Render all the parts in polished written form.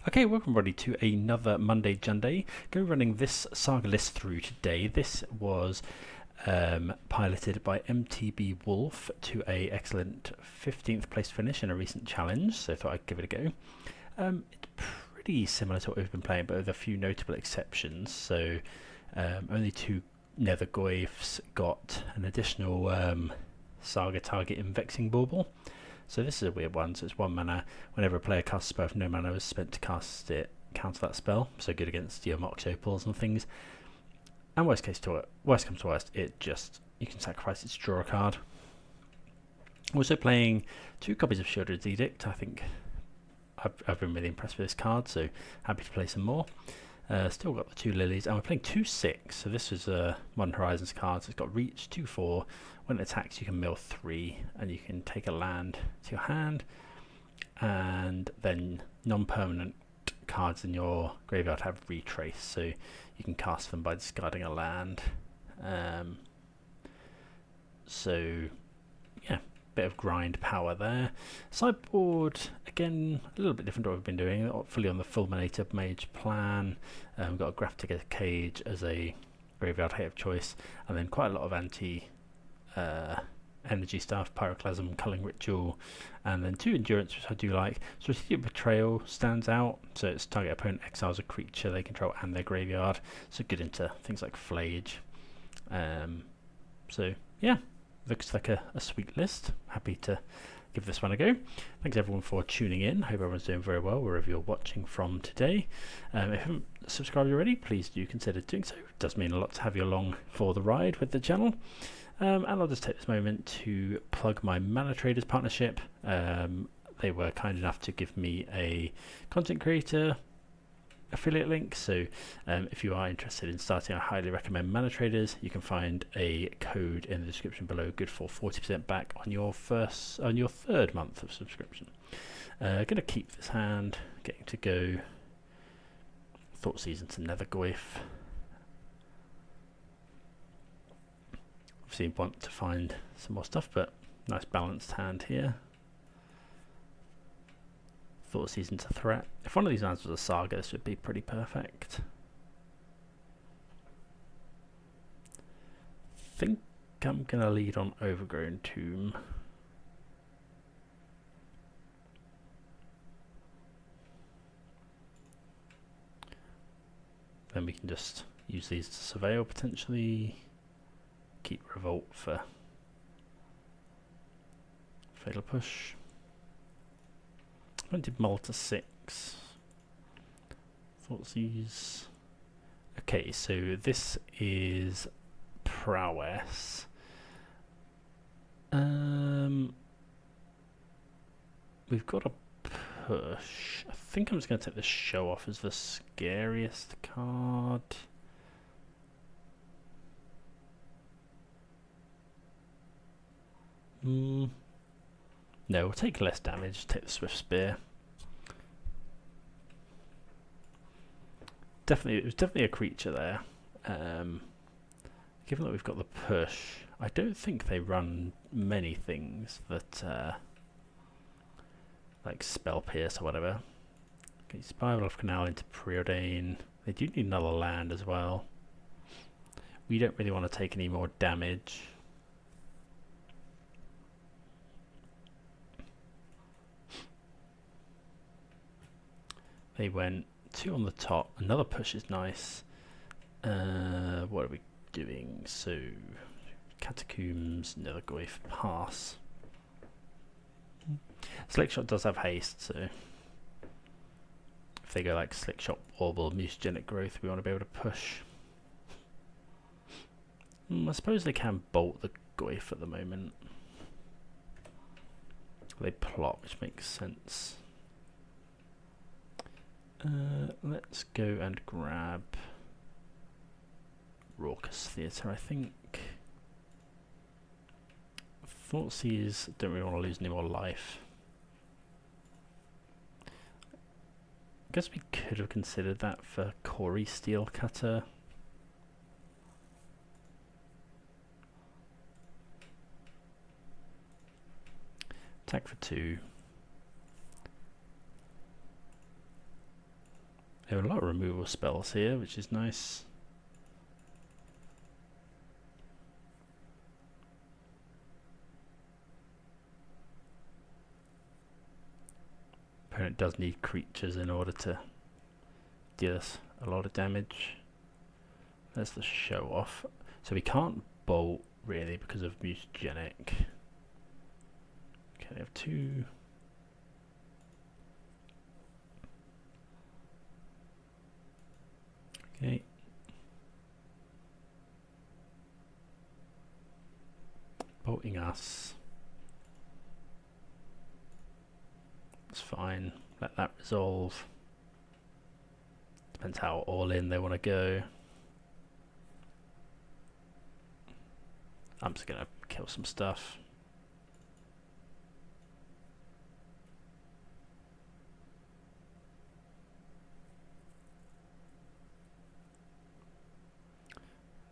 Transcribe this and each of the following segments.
Okay, welcome everybody to another Monday Junday. Go running this Saga list through today. This was piloted by mtbWolf to a excellent 15th place finish in a recent challenge, so I thought I'd give it a go. It's pretty similar to what we've been playing, but with a few notable exceptions. So only two Nether Goyfs got an additional Saga target in Vexing Bauble. So this is a weird one. So it's 1 mana. Whenever a player casts a spell, if no mana was spent to cast it, counter that spell. So good against your Mox Opals and things. And worst comes to worst, it just, you can sacrifice it to draw a card. Also playing 2 copies of Sheoldred's Edict. I think I've been really impressed with this card, so happy to play some more. Still got the 2 lilies, and we're playing 2/6. So this is a Modern Horizons card. So it's got reach 2/4. When it attacks, you can mill 3, and you can take a land to your hand, and then non-permanent cards in your graveyard have retrace, so you can cast them by discarding a land. So yeah, bit of grind power there. Sideboard, again, a little bit different to what we've been doing, fully on the Fulminator Mage plan. We've got a Grafdigger Cage as a graveyard hate of choice, and then quite a lot of energy stuff, Pyroclasm, Culling Ritual, and then 2 Endurance, which I do like. Strategic Betrayal stands out, so it's target opponent exiles a creature they control and their graveyard, so good into things like Flage. So yeah, looks like a sweet list. Happy to give this one a go. Thanks everyone for tuning in. Hope everyone's doing very well wherever you're watching from today. If you haven't subscribed already, please do consider doing so. It does mean a lot to have you along for the ride with the channel. And I'll just take this moment to plug my Manatraders partnership. They were kind enough to give me a content creator affiliate link, so if you are interested in starting, I highly recommend Manatraders. You can find a code in the description below, good for 40% back on your third month of subscription. Gonna keep this hand, getting to go Thought Season to Nether Goyf. Obviously want to find some more stuff, but nice balanced hand here. Thought Season to Threat. If one of these lands was a Saga, this would be pretty perfect. Think I'm going to lead on Overgrown Tomb. Then we can just use these to surveil potentially. Keep Revolt for Fatal Push. I did mull to 6. Thoughtseas. Okay, so this is Prowess. We've got a push. I think I'm just going to take the Show Off as the scariest card. No, we'll take less damage, take the Swift Spear. It was definitely a creature there. Given that we've got the push, I don't think they run many things that like Spell Pierce or whatever. Okay, Spiral of Canal into Preordain. They do need another land as well. We don't really want to take any more damage. They went 2 on the top. Another push is nice. What are we doing? So, Catacombs, Nether Goyf, pass. Slickshot does have haste, so if they go like Slickshot, Orbital, Mutagenic Growth, we want to be able to push. I suppose they can bolt the Goyf at the moment. They plot, which makes sense. Let's go and grab Raucous Theatre, I think. Thoughtseas, don't really want to lose any more life. I guess we could have considered that for Corey Steelcutter. Attack for 2. There are a lot of removal spells here, which is nice. Opponent does need creatures in order to deal us a lot of damage. There's the show off. So we can't bolt really because of mutagenic. Okay, they have 2. Okay. Bolting us. It's fine. Let that resolve. Depends how all in they want to go. I'm just going to kill some stuff.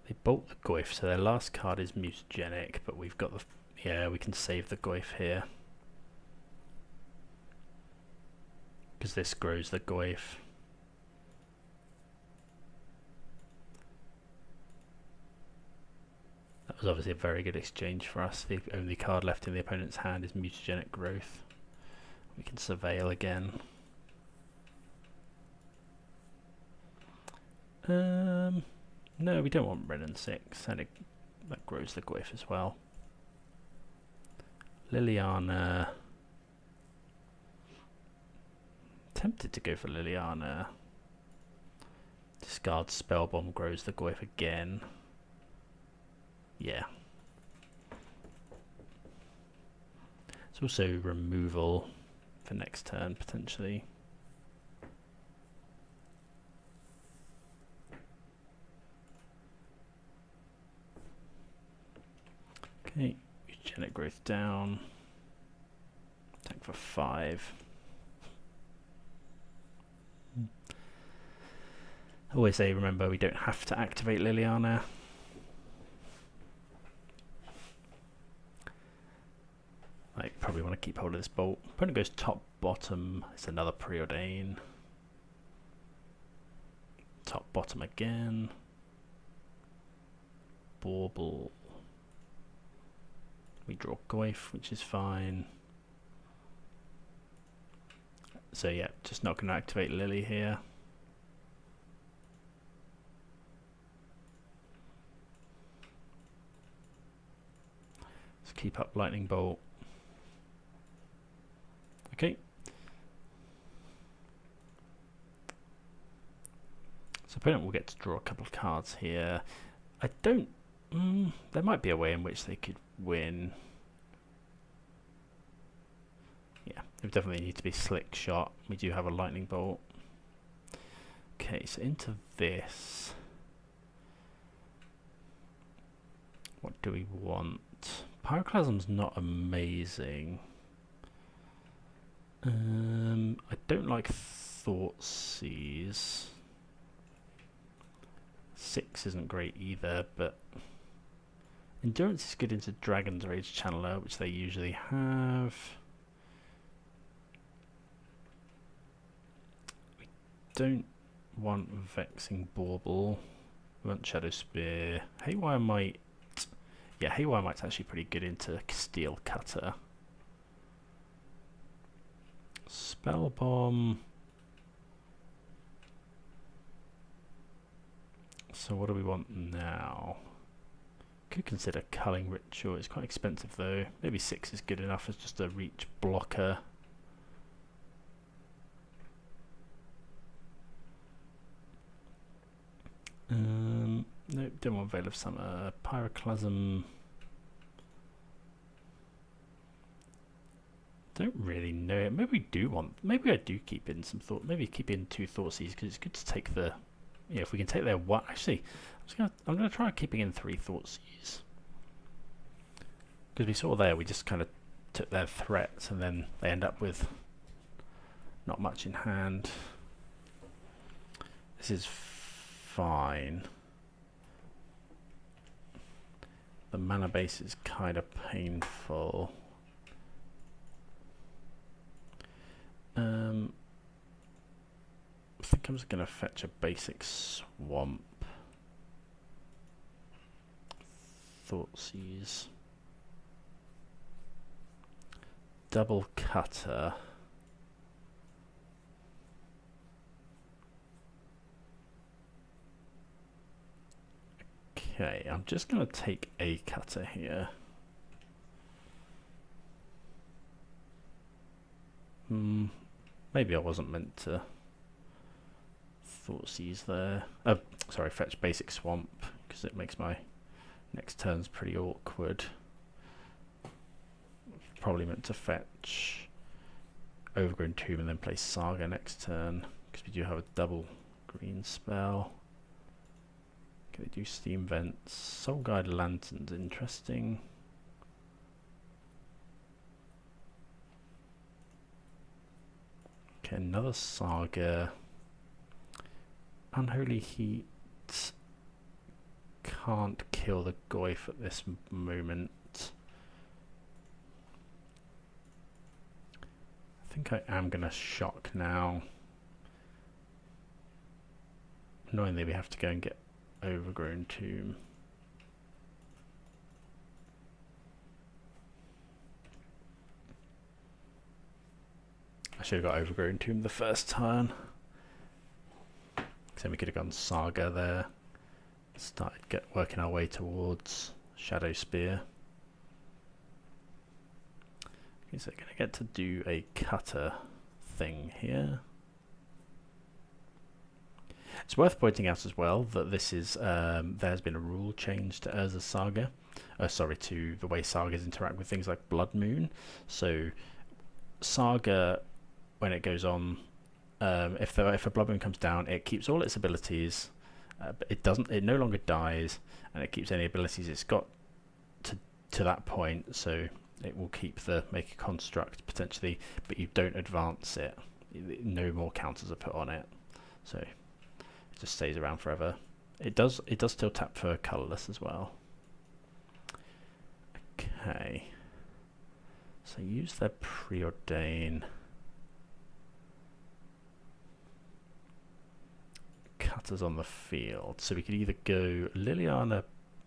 They bolt the Goyf, so their last card is mutagenic, but we've got the... yeah, we can save the Goyf here. Because this grows the Goyf. That was obviously a very good exchange for us. The only card left in the opponent's hand is mutagenic growth. We can surveil again. No, we don't want red and 6, and that grows the Goyf as well. Liliana. Tempted to go for Liliana. Discard Spellbomb, grows the Goyf again. Yeah. It's also removal for next turn, potentially. Okay, Eugenic growth down. Attack for 5. I always say, remember, we don't have to activate Liliana. I probably want to keep hold of this bolt. Opponent goes top, bottom. It's another preordain. Top, bottom again. Bauble. We draw Goyf, which is fine. So yeah, just not going to activate Lily here. Let's keep up Lightning Bolt. Okay. So opponent will get to draw a couple of cards here. I don't... there might be a way in which they could win. Yeah, they definitely need to be slick shot. We do have a Lightning Bolt. Okay, so into this. What do we want? Pyroclasm's not amazing. I don't like Thoughtseize. 6 isn't great either, but Endurance is good into Dragon's Rage Channeler, which they usually have. We don't want Vexing Bauble. We want Shadow Spear. Haywire might... yeah, Haywire Might's actually pretty good into Steel Cutter. Spell Bomb. So what do we want now? Could consider Culling Ritual. It's quite expensive though. Maybe 6 is good enough as just a reach blocker. No, don't want Veil of Summer. Pyroclasm. Don't really know. Maybe we do want. Maybe I do keep in some thought. Maybe keep in 2 Thoughtseize because it's good to take the. Yeah, if we can take their one. Actually, I'm gonna try keeping in 3 Thoughtseize because we saw there we just kind of took their threats and then they end up with not much in hand. This is fine. The mana base is kind of painful. I think think I'm just going to fetch a basic swamp. Thoughtseize. Double cutter. Okay, I'm just going to take a cutter here. Maybe I wasn't meant to Thoughtseize there. Oh, sorry, fetch basic swamp, because it makes my next turns pretty awkward. Probably meant to fetch Overgrown Tomb and then play Saga next turn, because we do have a double green spell. Can they do Steam Vents? Soul Guide Lantern's interesting. Okay, another Saga. Unholy Heat can't kill the Goyf at this moment. I think I am going to shock now. Annoyingly, we have to go and get Overgrown Tomb. I should have got Overgrown Tomb the first turn. So we could have gone Saga there. Started working our way towards Shadow Spear. Okay, so going to get to do a cutter thing here. It's worth pointing out as well that this is there's been a rule change to Urza Saga. To the way Sagas interact with things like Blood Moon. So Saga, when it goes on, if a Blood Moon comes down, it keeps all its abilities. But it no longer dies, and it keeps any abilities it's got to that point. So it will keep the Make a Construct potentially, but you don't advance it. No more counters are put on it, so it just stays around forever. It does still tap for colourless as well. Okay, so use their Preordain. Cutters on the field, so we could either go Liliana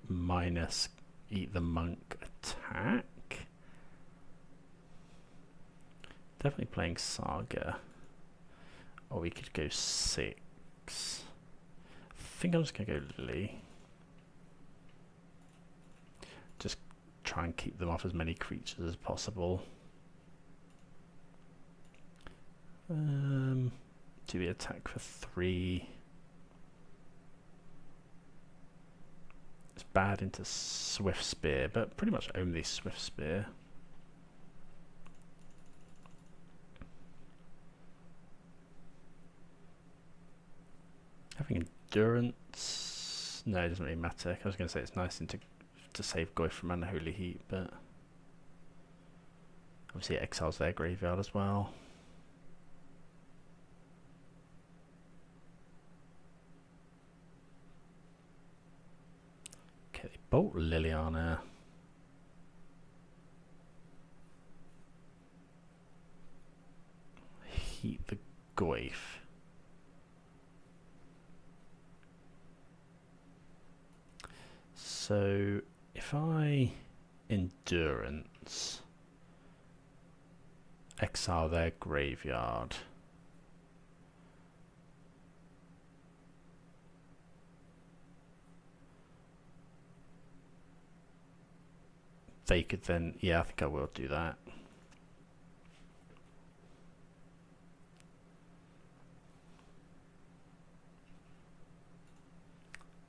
minus Eat the Monk attack. Definitely playing Saga. Or we could go 6. I think I'm just going to go Lily. Just try and keep them off as many creatures as possible. Do we attack for 3? It's bad into Swift Spear, but pretty much only Swift Spear. Having Endurance, no, it doesn't really matter. I was going to say it's nice to save Goy from Unholy Heat, but obviously it exiles their graveyard as well. Okay, they bolt Liliana. Heat the Goyf. So if I Endurance, exile their graveyard, they could then, yeah, I think I will do that.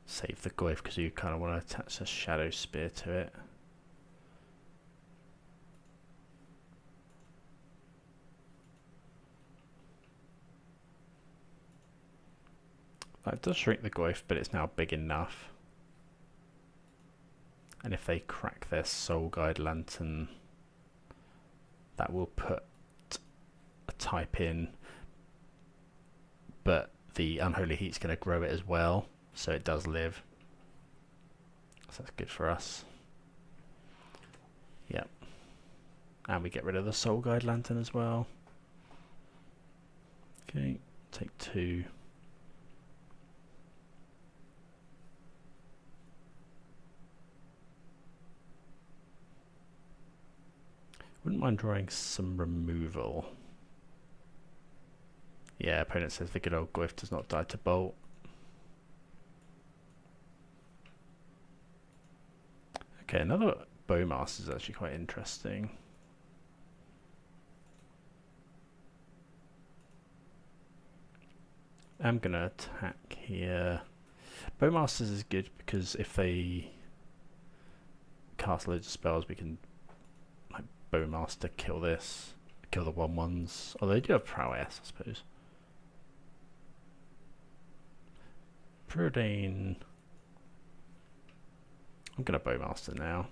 Save the Goyf because you kind of want to attach a Shadow Spear to it. That does shrink the Goyf, but it's now big enough. And if they crack their Soul Guide Lantern, that will put a type in, but the Unholy Heat's going to grow it as well. So it does live. So that's good for us. Yep. And we get rid of the Soul Guide Lantern as well. Okay, take 2. Wouldn't mind drawing some removal. Yeah, opponent says the good old Glyph does not die to bolt. Okay, another Bowmaster is actually quite interesting. I'm gonna attack here. Bowmasters is good because if they cast loads of spells, we can like Bowmaster kill this, kill the 1/1s. Although they do have Prowess, I suppose. Preordain. I'm gonna Bowmaster now.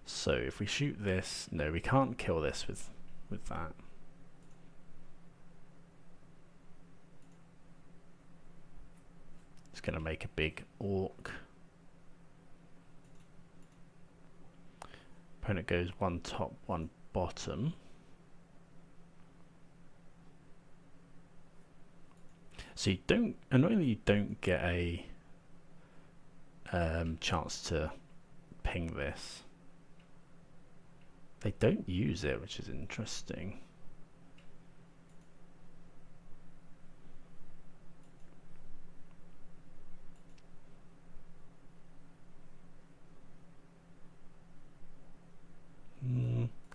So if we shoot this, no, we can't kill this with that. It's gonna make a big orc. Opponent goes one top, one bottom. So you don't, annoyingly, you don't get a chance to ping this. They don't use it, which is interesting.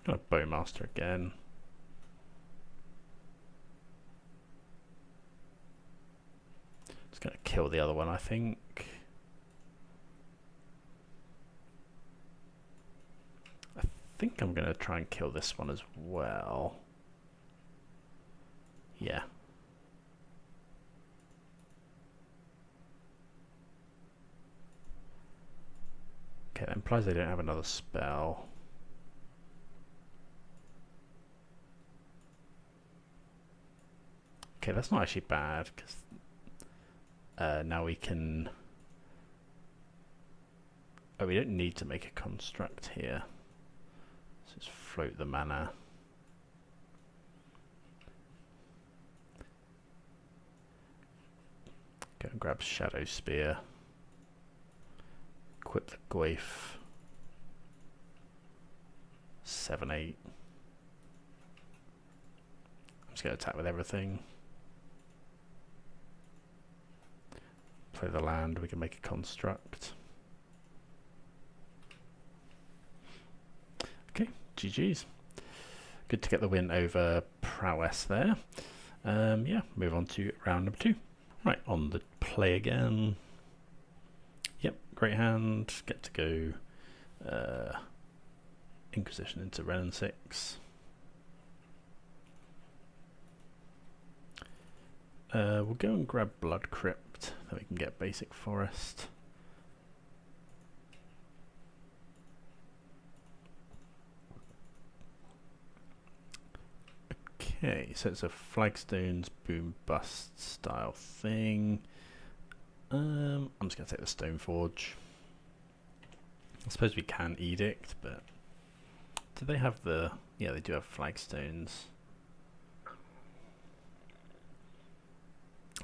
Gonna Bowmaster again. Just gonna kill the other one, I think. I think I'm gonna try and kill this one as well. Yeah. Okay, that implies they don't have another spell. Okay, that's not actually bad, because now we can... Oh, we don't need to make a construct here. Let's just float the mana. Go and grab Shadow Spear. Equip the Gwaif. 7/8. I'm just going to attack with everything. Play the land, we can make a construct. Okay, GG's. Good to get the win over Prowess there. Yeah, move on to round number 2. Right, on the play again. Yep, great hand. Get to go Inquisition into Ren 6. We'll go and grab Blood Crypt, then we can get basic forest. Okay, so it's a Flagstones boom bust style thing. I'm just going to take the Stoneforge. I suppose we can Edict, but do they have the... Yeah, they do have Flagstones.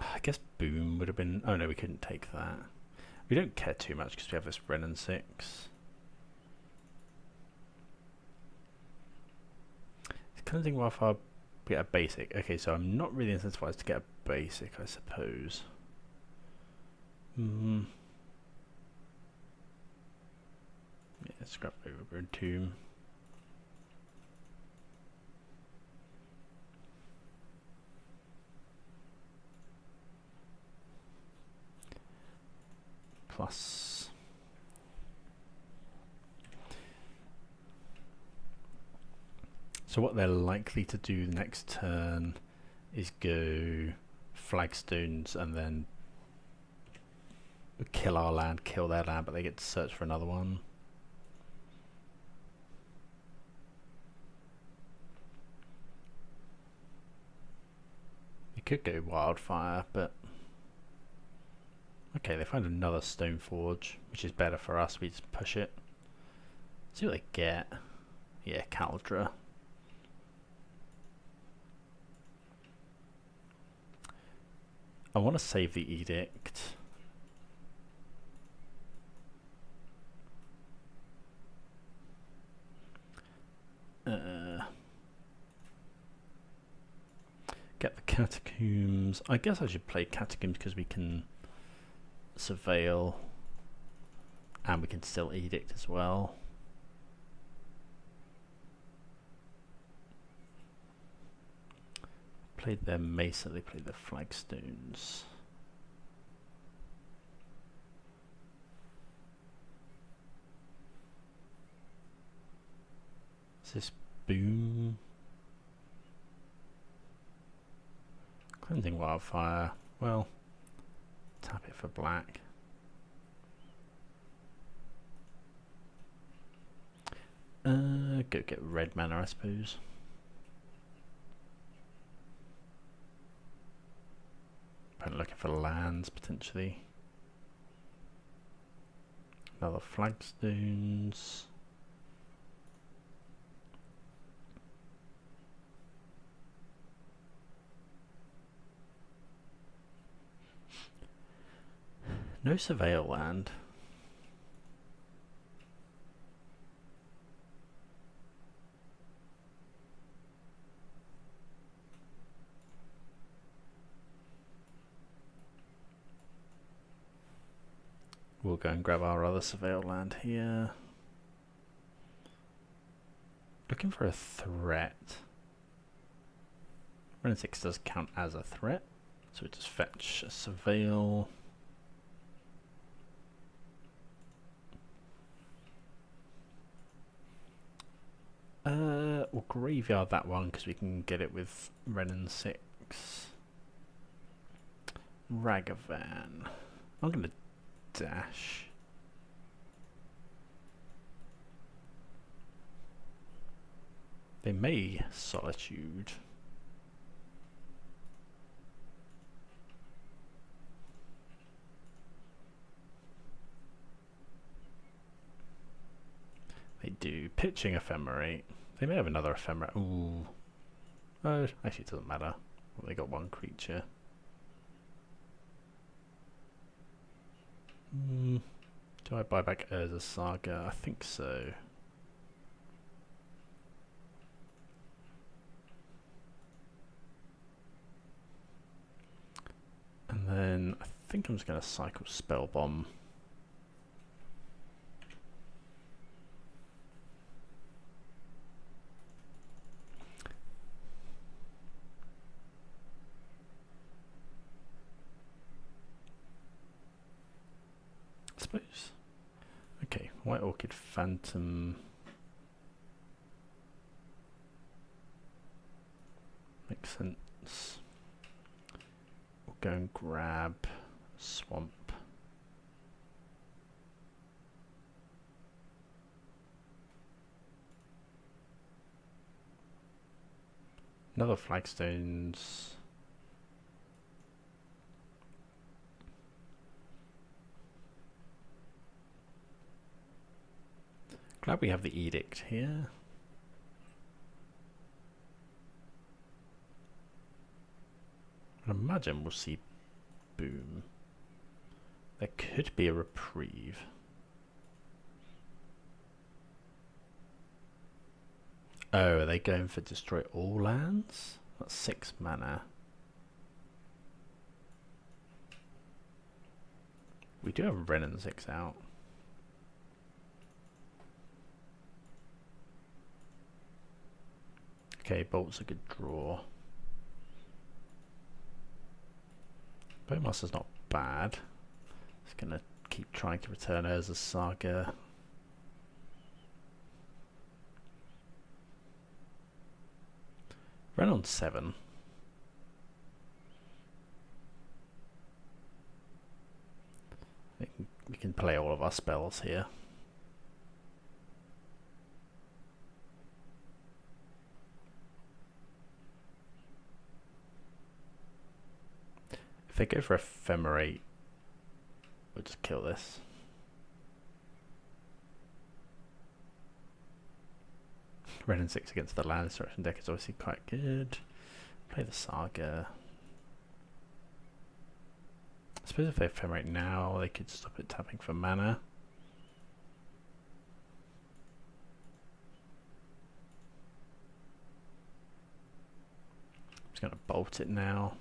I guess boom would have been... Oh no, we couldn't take that. We don't care too much because we have this Ren 6. It's kind of thing well if I get a basic. Okay, so I'm not really incentivized to get a basic, I suppose. Yeah, scrap Overburn Tomb. Plus. So what they're likely to do next turn is go Flagstones and then kill our land, kill their land, but they get to search for another one. You could go Wildfire, but okay, they find another Stoneforge, which is better for us. We just push it. See what they get. Yeah, Caldra. I want to save the Edict. Get the Catacombs. I guess I should play Catacombs because we can surveil and we can still edict as well. Played their Mesa, they played their Flagstones. Is this Boom? Cleansing Wildfire. Well, tap it for black. Go get red mana, I suppose. I'm looking for lands potentially. Another Flagstones. No surveil land. We'll go and grab our other surveil land here. Looking for a threat. Ren 6 does count as a threat, so we just fetch a surveil. We'll graveyard that one because we can get it with Ren 6. Ragavan. I'm gonna dash. They may Solitude. They do. Pitching Ephemerate. They may have another Ephemera. Ooh. Oh, actually it doesn't matter. Well, they got one creature. Do I buy back Urza Saga? I think so. And then I think I'm just going to cycle Spell Bomb. Suppose. Okay, White Orchid Phantom. Makes sense. We'll go and grab Swamp. Another Flagstones. Glad we have the Edict here. I imagine we'll see Boom. There could be a Reprieve. Oh, are they going for destroy all lands? That's 6 mana. We do have Ren 6 out. Okay, Bolt's a good draw. Bowmaster's not bad. Just gonna keep trying to return Urza Saga. Run on 7. We can play all of our spells here. If they go for Ephemerate, we'll just kill this. Ren 6 against the land destruction deck is obviously quite good. Play the Saga. I suppose if they Ephemerate now, they could stop it tapping for mana. I'm just going to bolt it now.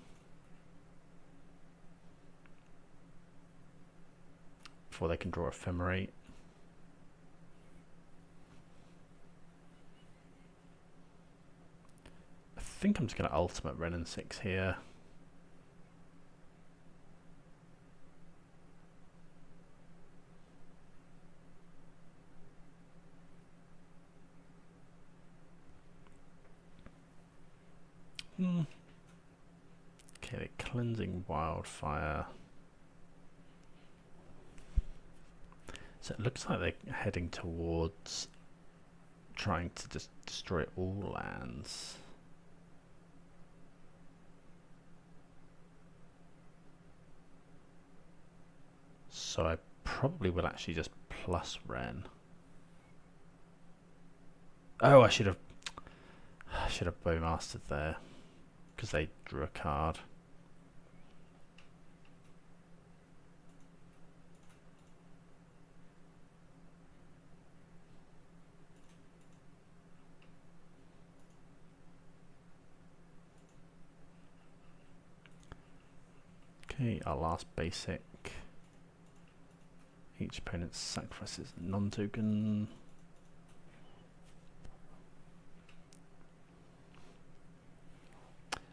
Before they can draw Ephemerate. I think I'm just going to ultimate Ren and 6 here. Okay, they're cleansing Wildfire. So it looks like they're heading towards trying to just destroy all lands. So I probably will actually just plus Ren. Oh, I should have Bowmastered there because they drew a card. Okay, our last basic. Each opponent sacrifices a non-token.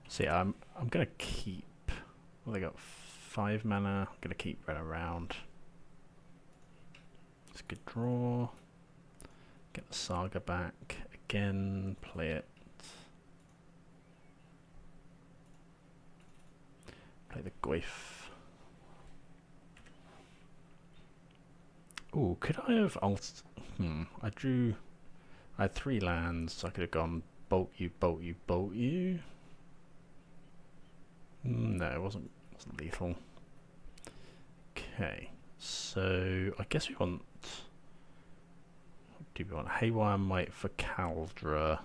So yeah, I'm gonna keep. Well, they got 5 mana. I'm gonna keep Ren around. It's a good draw. Get the Saga back again. Play it. Play the Goif. Ooh, could I have I had 3 lands, so I could have gone bolt you, bolt you, bolt you. No, it wasn't lethal. Okay, so I guess we want. Do we want Haywire Might for Kaldra?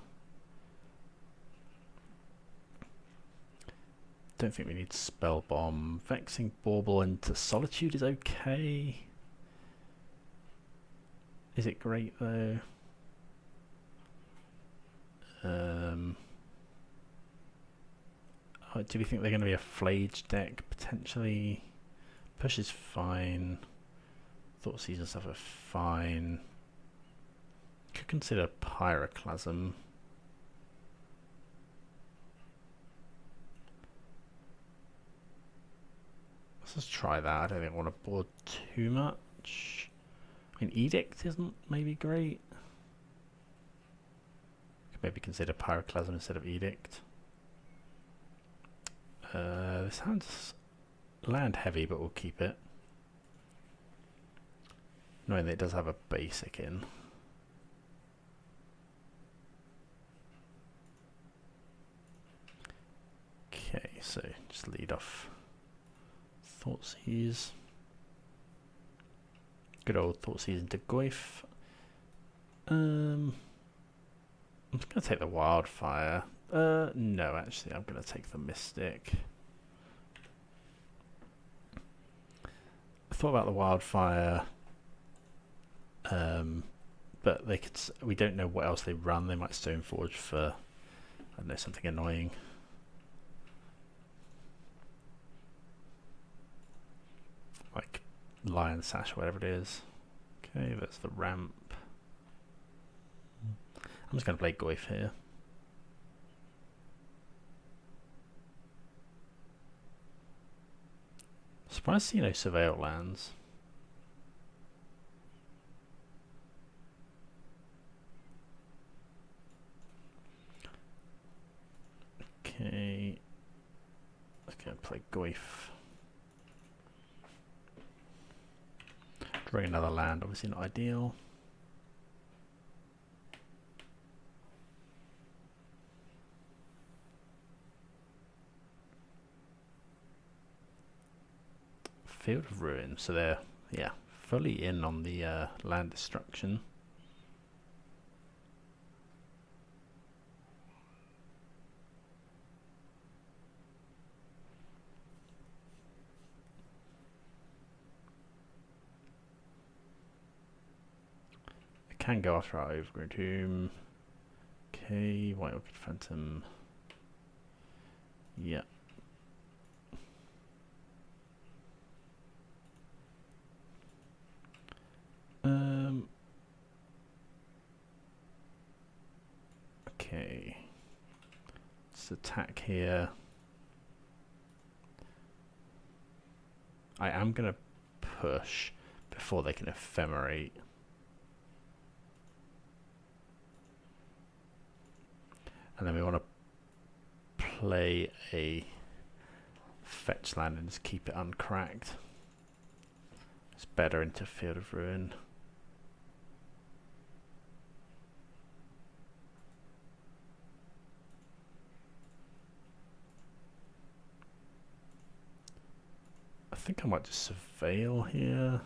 Don't think we need Spell Bomb. Vexing Bauble into Solitude is okay. Is it great though? Do we think they're going to be a Flage deck potentially? Push is fine. Thought Season stuff are fine. Could consider Pyroclasm. Let's just try that. I don't think I want to board too much. I mean, Edict isn't maybe great. Could maybe consider Pyroclasm instead of Edict. This sounds land heavy, but we'll keep it. Knowing that it does have a basic in. Okay, so just lead off Thoughtseize. Good old Thoughtseize into Goif. I'm just going to take the Wildfire. No, actually, I'm going to take the Mystic. I thought about the Wildfire, but they could. We don't know what else they run. They might Stoneforge for, I don't know, something annoying. Like Lion Sash or whatever it is. Okay, that's the ramp. I'm just going to play Goif here. Surprised to see no Surveil lands. Okay. Let's go and play Goif. Drawing another land, obviously not ideal. Field of Ruin, so they're fully in on the land destruction. I can go after our Overgrown Tomb. Okay, White Orchid Phantom. Yeah. Okay. Let's attack here. I am going to push before they can ephemerate. And then we want to play a fetch land and just keep it uncracked. It's better into Field of Ruin. I think I might just surveil here.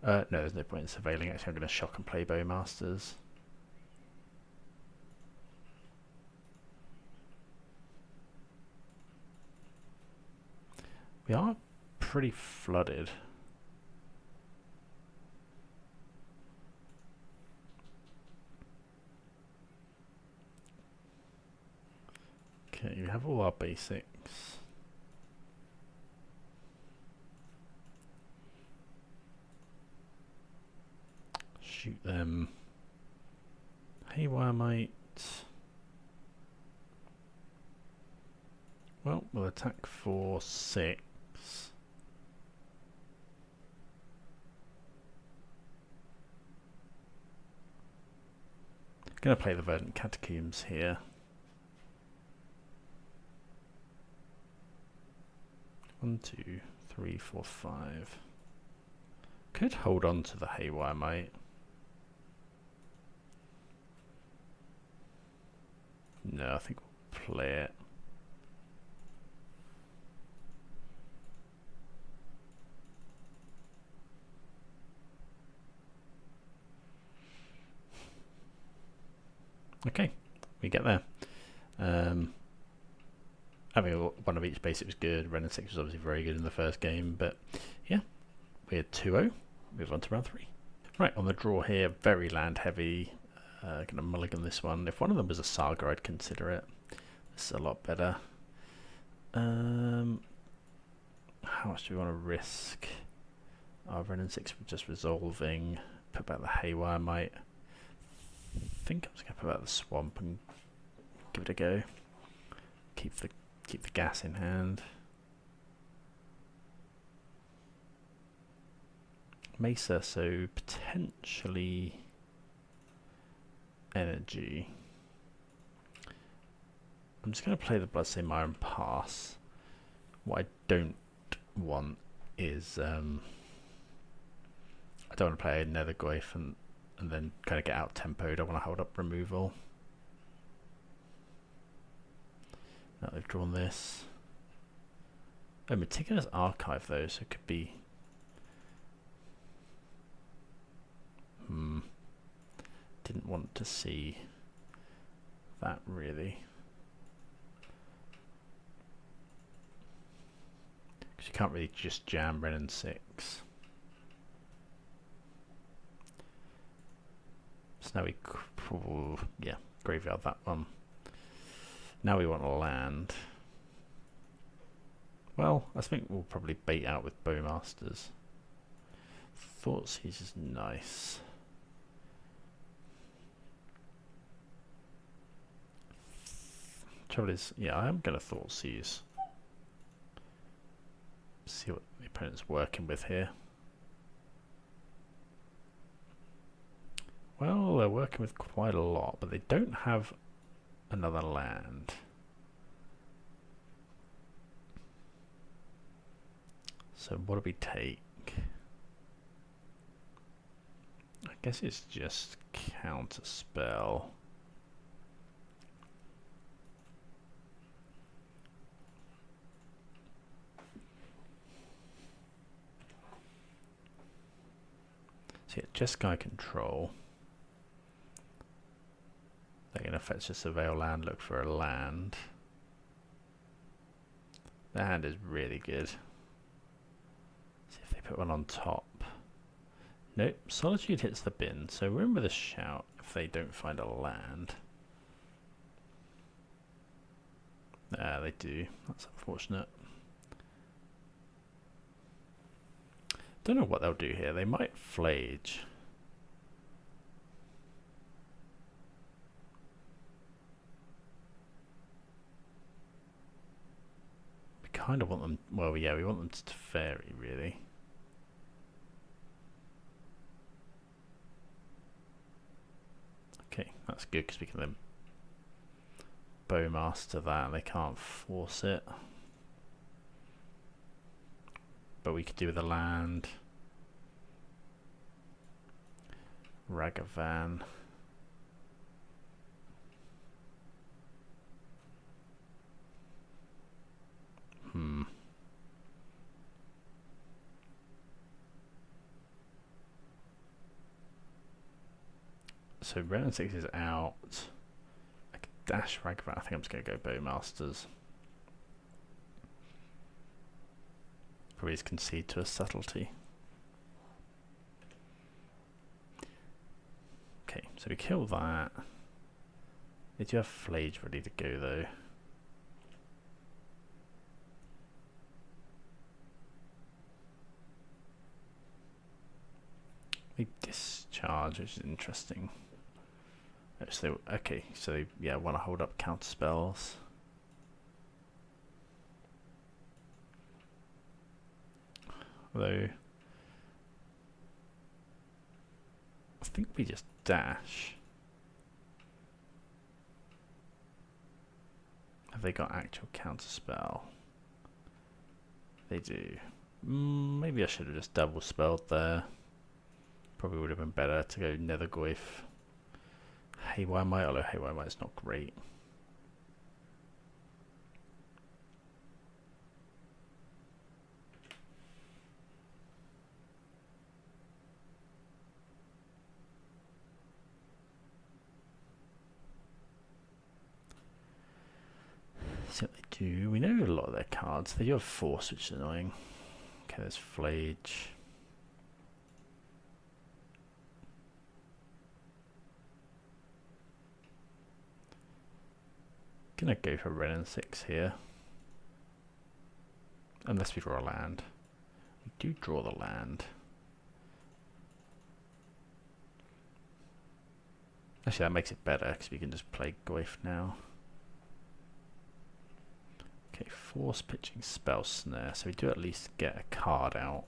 No, there's no point in surveilling. Actually, I'm going to shock and play Bowmasters. We are pretty flooded. Okay, we have all our basics. Shoot them. Haywire might. Well, we'll attack for 6. Going to play the Verdant Catacombs here. 1, 2, 3, 4, 5. Could hold on to the Haywire Mite. No, I think we'll play it. Okay, we get there. Having one of each basic was good. Ren and 6 was obviously very good in the first game, but yeah, we're 2-0. Move on to round 3. Right, on the draw here, very land heavy. Gonna mulligan this one. If one of them was a Saga, I'd consider it. This is a lot better. How much do we want to risk? Our Ren and 6 just resolving. Put back the Haywire Mite. I think I'm just gonna put out the Swamp and give it a go. Keep the gas in hand. Mesa, so potentially energy. I'm just going to play the Bloodstained Mire and pass. What I don't want is I don't want to play Nether Goyf and then kind of get out tempoed. I want to hold up removal. Now they've drawn this. Oh, Meticulous Archive though, so it could be. Didn't want to see that really. Because you can't really just jam Ren and 6. So now we, yeah, graveyard that one. Now we want to land. Well, I think we'll probably bait out with Bowmasters. Thoughtseize is nice. Trouble is, yeah, I am going to Thoughtseize. See what the opponent's working with here. Well, they're working with quite a lot, but they don't have another land. So what do we take? I guess it's just counter spell. So yeah, Jeskai control. They're going to fetch a surveil land, look for a land. The hand is really good. See if they put one on top. Nope, Solitude hits the bin, so we're in with a shout if they don't find a land. They do. That's unfortunate. Don't know what they'll do here. They might flage. We kind of want them. Well, yeah, we want them to fairy, really. Okay, that's good because we can then bowmaster that and they can't force it. But we could do with the land. Ragavan. So Ren 6 is out. I could dash Ragavan. I think I'm just going to go Bowmasters. Probably just concede to a subtlety. Okay, so we kill that. They do have Flage ready to go though. They discharge, which is interesting. So, okay, so yeah, want to hold up counter spells. Although, I think we just dash. Have they got actual counter spell? They do. Maybe I should have just double spelled there. Probably would have been better to go Nethergoyf. Haywire Might, although Haywire Might is not great. So what they do, we know a lot of their cards. They do have Force, which is annoying. Okay, there's Flage. Gonna go for Ren and 6 here. Unless we draw a land. We do draw the land. Actually, that makes it better because we can just play Goyf now. Okay, Force pitching Spell Snare. So we do at least get a card out.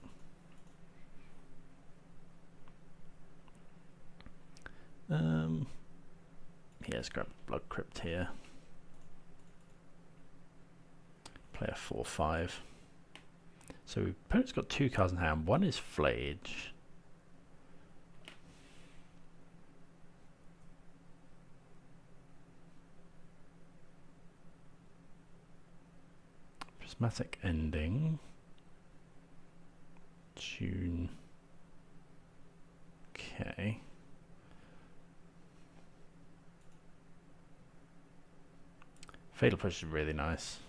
Yeah, let's grab Blood Crypt here. Play a 4/5. So opponent's got 2 cards in hand. One is Flage. Prismatic Ending. Tune. Okay. Fatal Push is really nice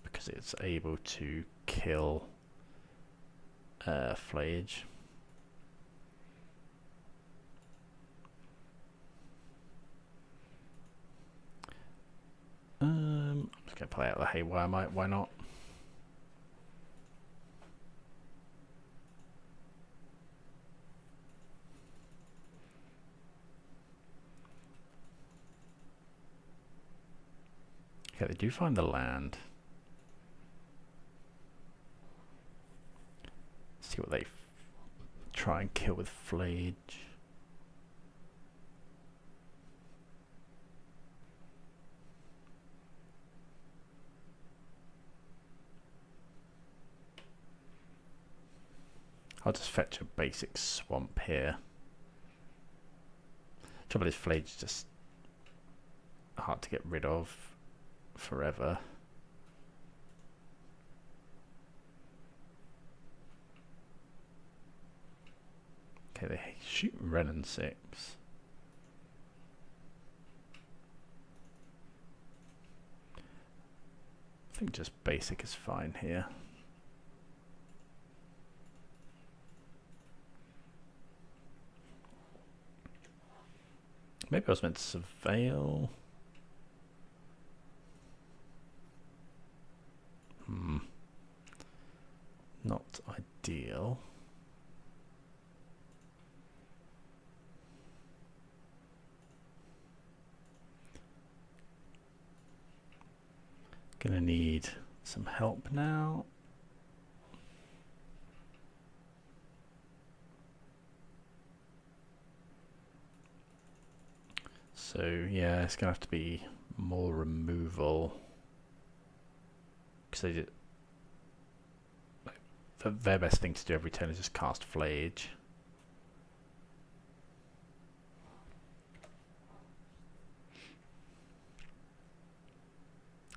because it's able to kill Flage. I'm just going to play out the Haywire Might, why not? Okay, they do find the land. See what they try and kill with Flage. I'll just fetch a basic swamp here. Trouble is, Flage is just hard to get rid of forever. Okay, they shoot Ren and 6. I think just basic is fine here. Maybe I was meant to surveil. Not ideal. Gonna need some help now. So yeah, it's gonna have to be more removal. Because their best thing to do every turn is just cast Flage.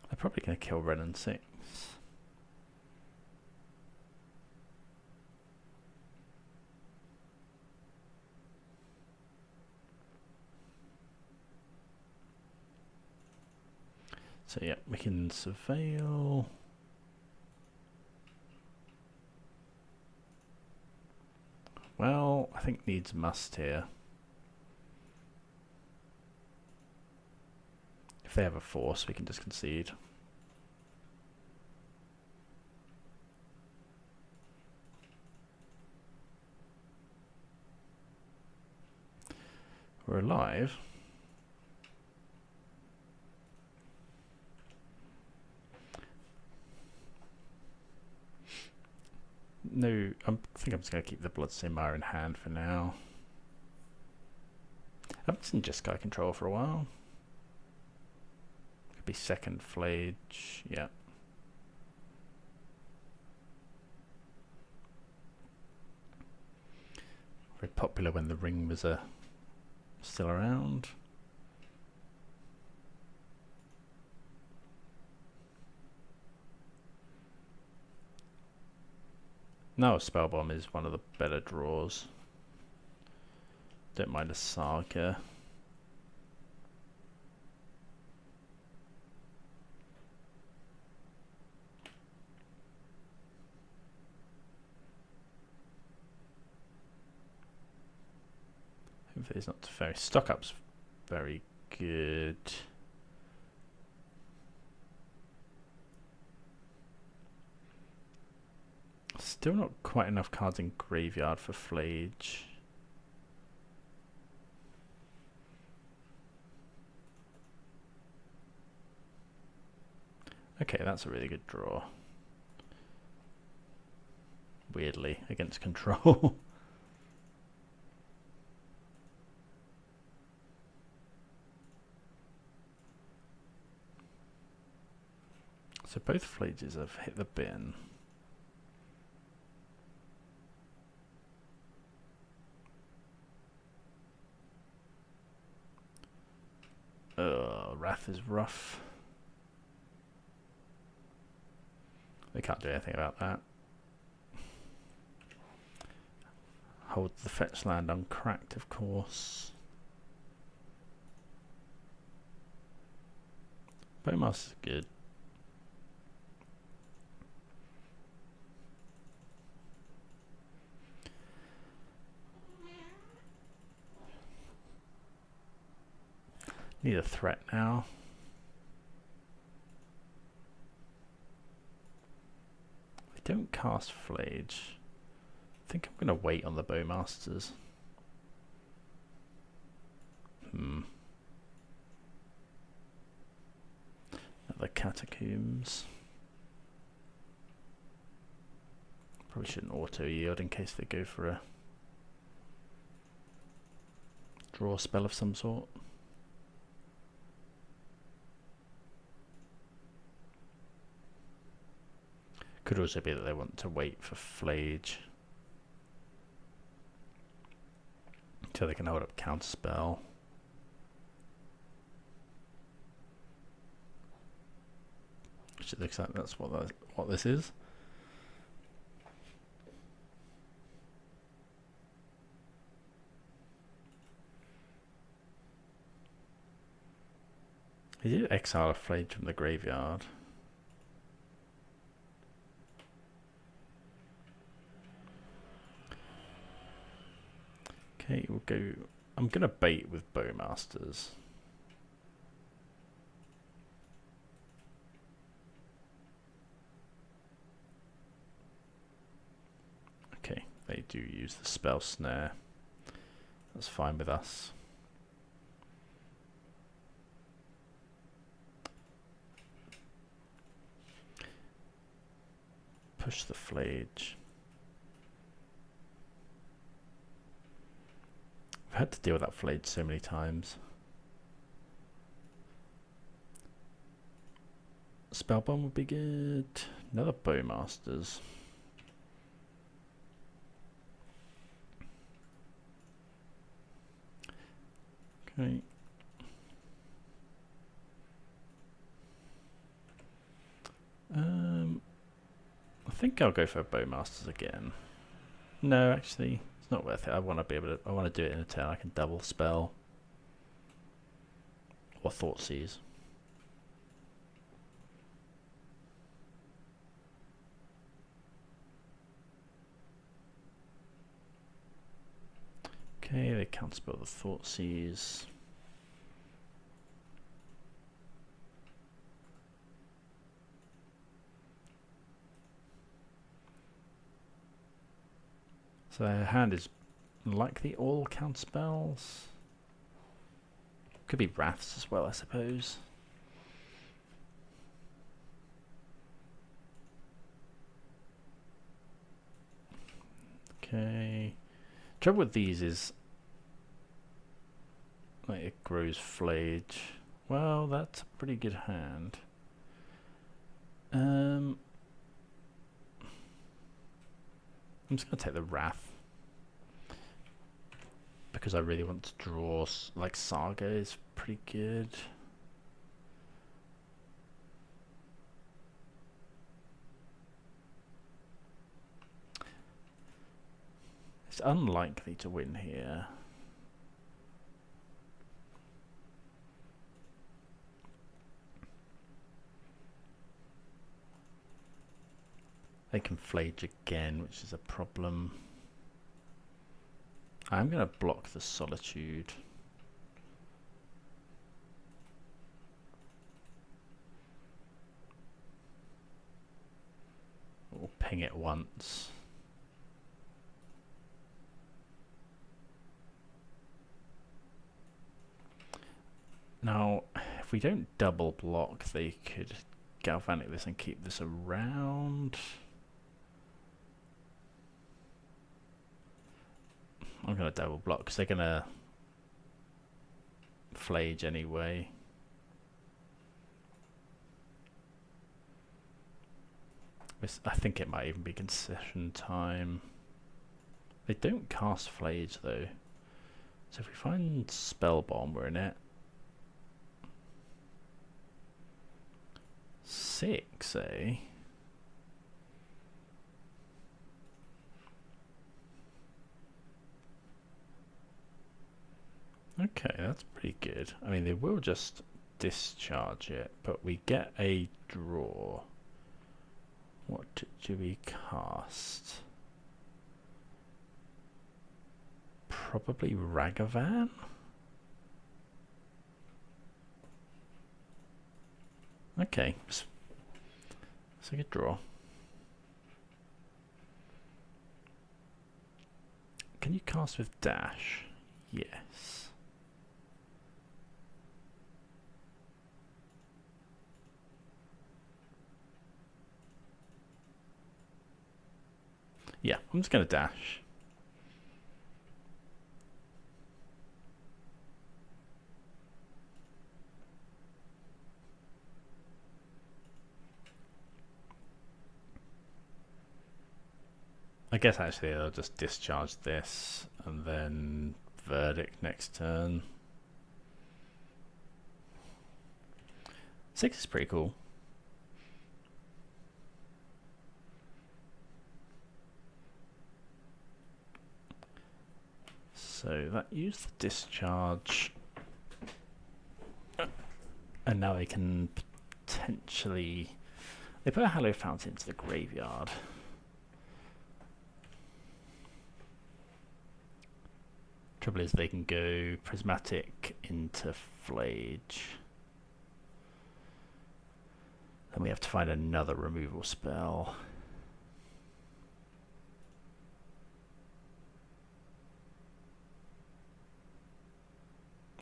They're probably going to kill Ren and 6. So yeah, we can surveil. Well, I think needs must here. If they have a force, we can just concede. We're alive. No, I think I'm just going to keep the Bloodstained Mire in hand for now. I haven't seen Jeskai control for a while. Could be second Flage, yeah. Very popular when the ring was still around. No, Spellbomb is one of the better draws. Don't mind a Saga. Hopefully it's not very... Stock up's very good. Still not quite enough cards in graveyard for Flage. Okay, that's a really good draw. Weirdly, against control. So both Flages have hit the bin. Wrath is rough. They can't do anything about that. Hold the fetch land uncracked, of course. Bowmaster's good. Need a threat now. I don't cast Flage. I think I'm going to wait on the Bowmasters. Another Catacombs. Probably shouldn't auto yield in case they go for a draw spell of some sort. Could also be that they want to wait for Flage so they can hold up Counterspell. Which it looks like that's what this is. He did exile a Flage from the graveyard. Okay, we'll go. I'm going to bait with Bowmasters. they do use the spell snare. That's fine with us. Push the flage. I've had to deal with that flage so many times. Spellbomb would be good. Another Bowmasters. Okay. I think I'll go for Bowmasters again. No, actually, it's not worth it. I want to be able to. I want to do it in a turn. I can double spell or Thoughtseize. Okay, they counterspell the Thoughtseize. So their hand is likely all counterspells. Could be Wraths as well, I suppose. Okay. Trouble with these is like it grows Flage. Well, that's a pretty good hand. I'm just going to take the Wrath because I really want to draw. Like Saga is pretty good. It's unlikely to win here. They can Flage again, which is a problem. I'm going to block the Solitude. Or ping it once. Now, if we don't double block, they could Galvanic this and keep this around. I'm going to double block because they're going to Flage anyway. I think it might even be concession time. They don't cast Flage though. So if we find Spellbomb, we're in it. 6, eh? Okay, that's pretty good. I mean, they will just discharge it, but we get a draw. What do we cast? Probably Ragavan? Okay, it's a good draw. Can you cast with dash? Yes. Yeah, I'm just going to dash. I guess actually I'll just discharge this and then Verdict next turn. 6 is pretty cool. So that used the discharge. And now they can potentially... They put a Hallowed Fountain into the graveyard. Trouble is they can go Prismatic into Flage. Then we have to find another removal spell.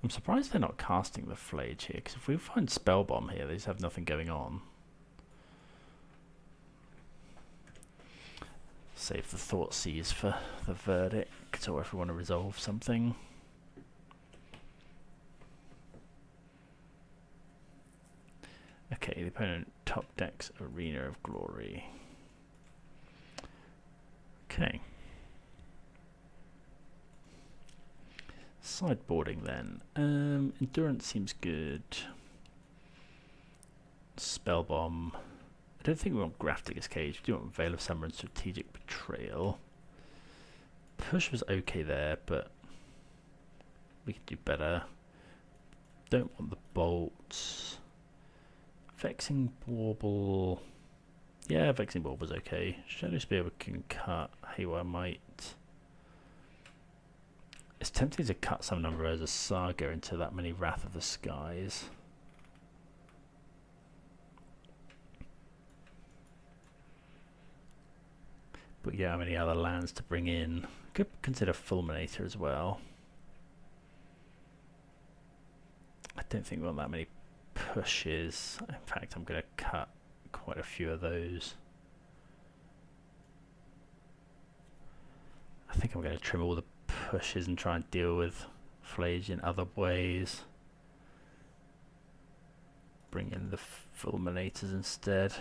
I'm surprised they're not casting the Flage here, because if we find Spellbomb here, they just have nothing going on. Save the Thoughtseize for the verdict, or if we want to resolve something. Okay, the opponent top decks Arena of Glory. Okay. Sideboarding then. Endurance seems good. Spellbomb. I don't think we want Grafdigger's Cage. We do want Veil of Summer and Strategic Betrayal. Push was okay there, but we can do better. Don't want the bolts. Vexing Bauble. Yeah, Vexing Bauble's okay. Shadow Spear we can cut. Haywire Might. It's tempting to cut some number as a Saga into that many Wrath of the Skies. But yeah, how many other lands to bring in? Could consider Fulminator as well. I don't think we want that many pushes. In fact, I'm going to cut quite a few of those. I think I'm going to trim all the pushes and try and deal with Flage in other ways. Bring in the Fulminators instead.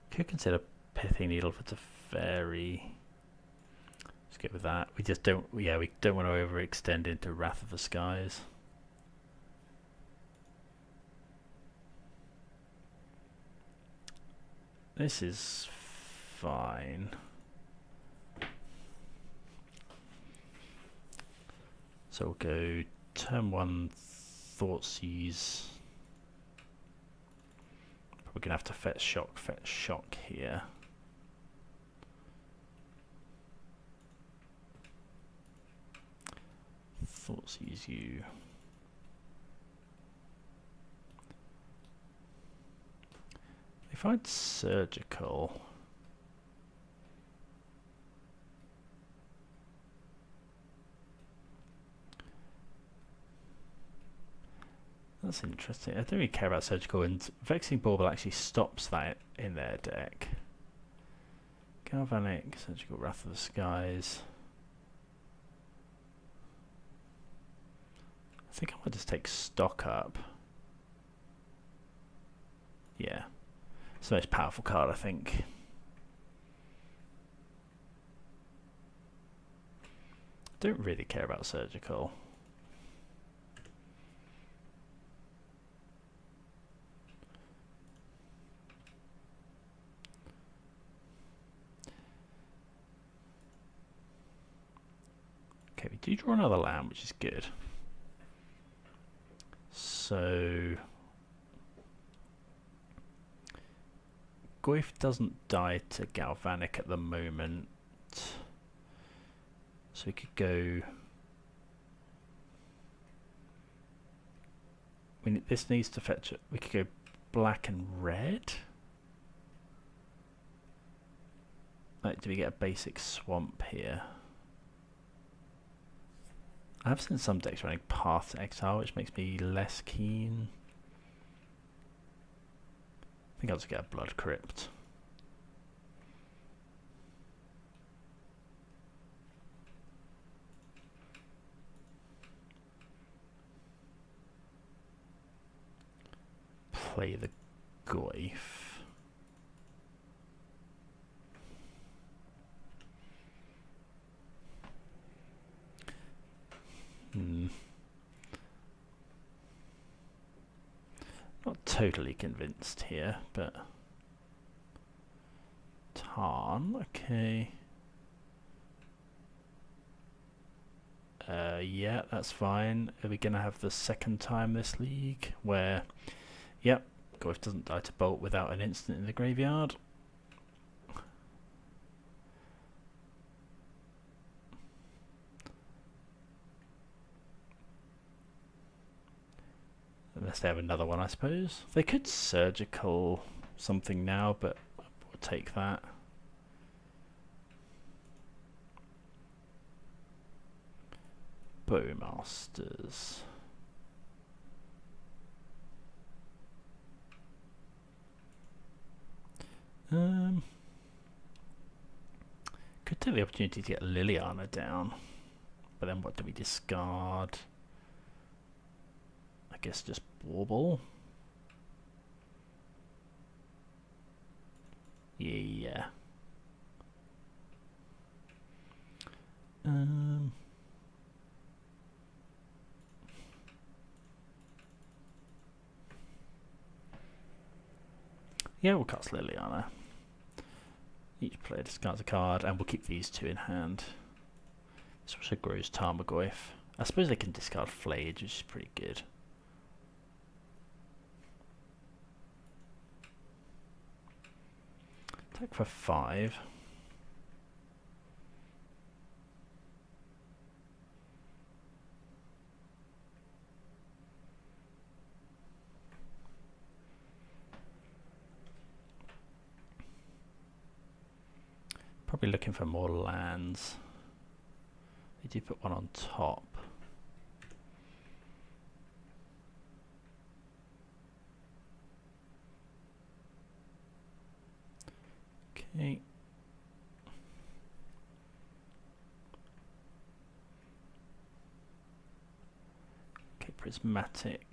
Could consider Pithing Needle for Teferi. Let's go with that. We just don't, yeah, we don't want to overextend into Wrath of the Skies. This is fine. So we'll go turn 1 Thoughtseize. Probably gonna have to fetch shock here. Thoughtseize you. If I'd surgical. That's interesting. I don't really care about surgical, and Vexing Bauble actually stops that in their deck. Galvanic, Surgical Wrath of the Skies. I think I might just take stock up. Yeah. It's the most powerful card, I think. Don't really care about surgical. Okay, we do draw another land, which is good. So Goyf doesn't die to Galvanic at the moment, so we could go. I mean, this needs to fetch it. We could go black and red. Like, do we get a basic swamp here? I've seen some decks running Path to Exile, which makes me less keen. I think I'll just get a Blood Crypt. Play the Goyf. Not totally convinced here, but Tarn, okay. Yeah, that's fine. Are we going to have the second time this league where, yep, Goyf doesn't die to Bolt without an instant in the graveyard? Unless they have another one, I suppose. They could surgical something now, but we'll take that. Bowmasters. Could take the opportunity to get Liliana down, but then what do we discard? I guess just Bauble. Yeah. Yeah, we'll cast Liliana. Each player discards a card, and we'll keep these two in hand. This also grows Tarmogoyf. I suppose they can discard Flage, which is pretty good. Attack for 5. Probably looking for more lands. They do put one on top. Okay. Okay, prismatic.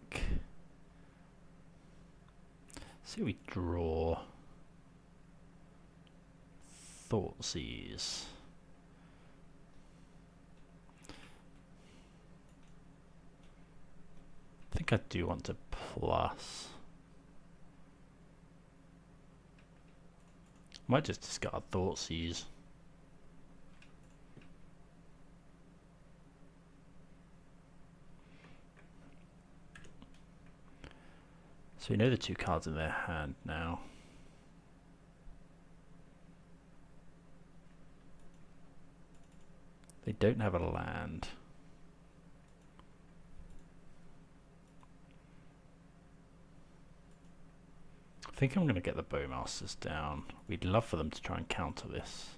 See, we draw. Thoughtseize. I think I do want to plus. Might just discard Thoughtseize. So we know the two cards in their hand now. They don't have a land. I think I'm going to get the Bowmasters down. We'd love for them to try and counter this.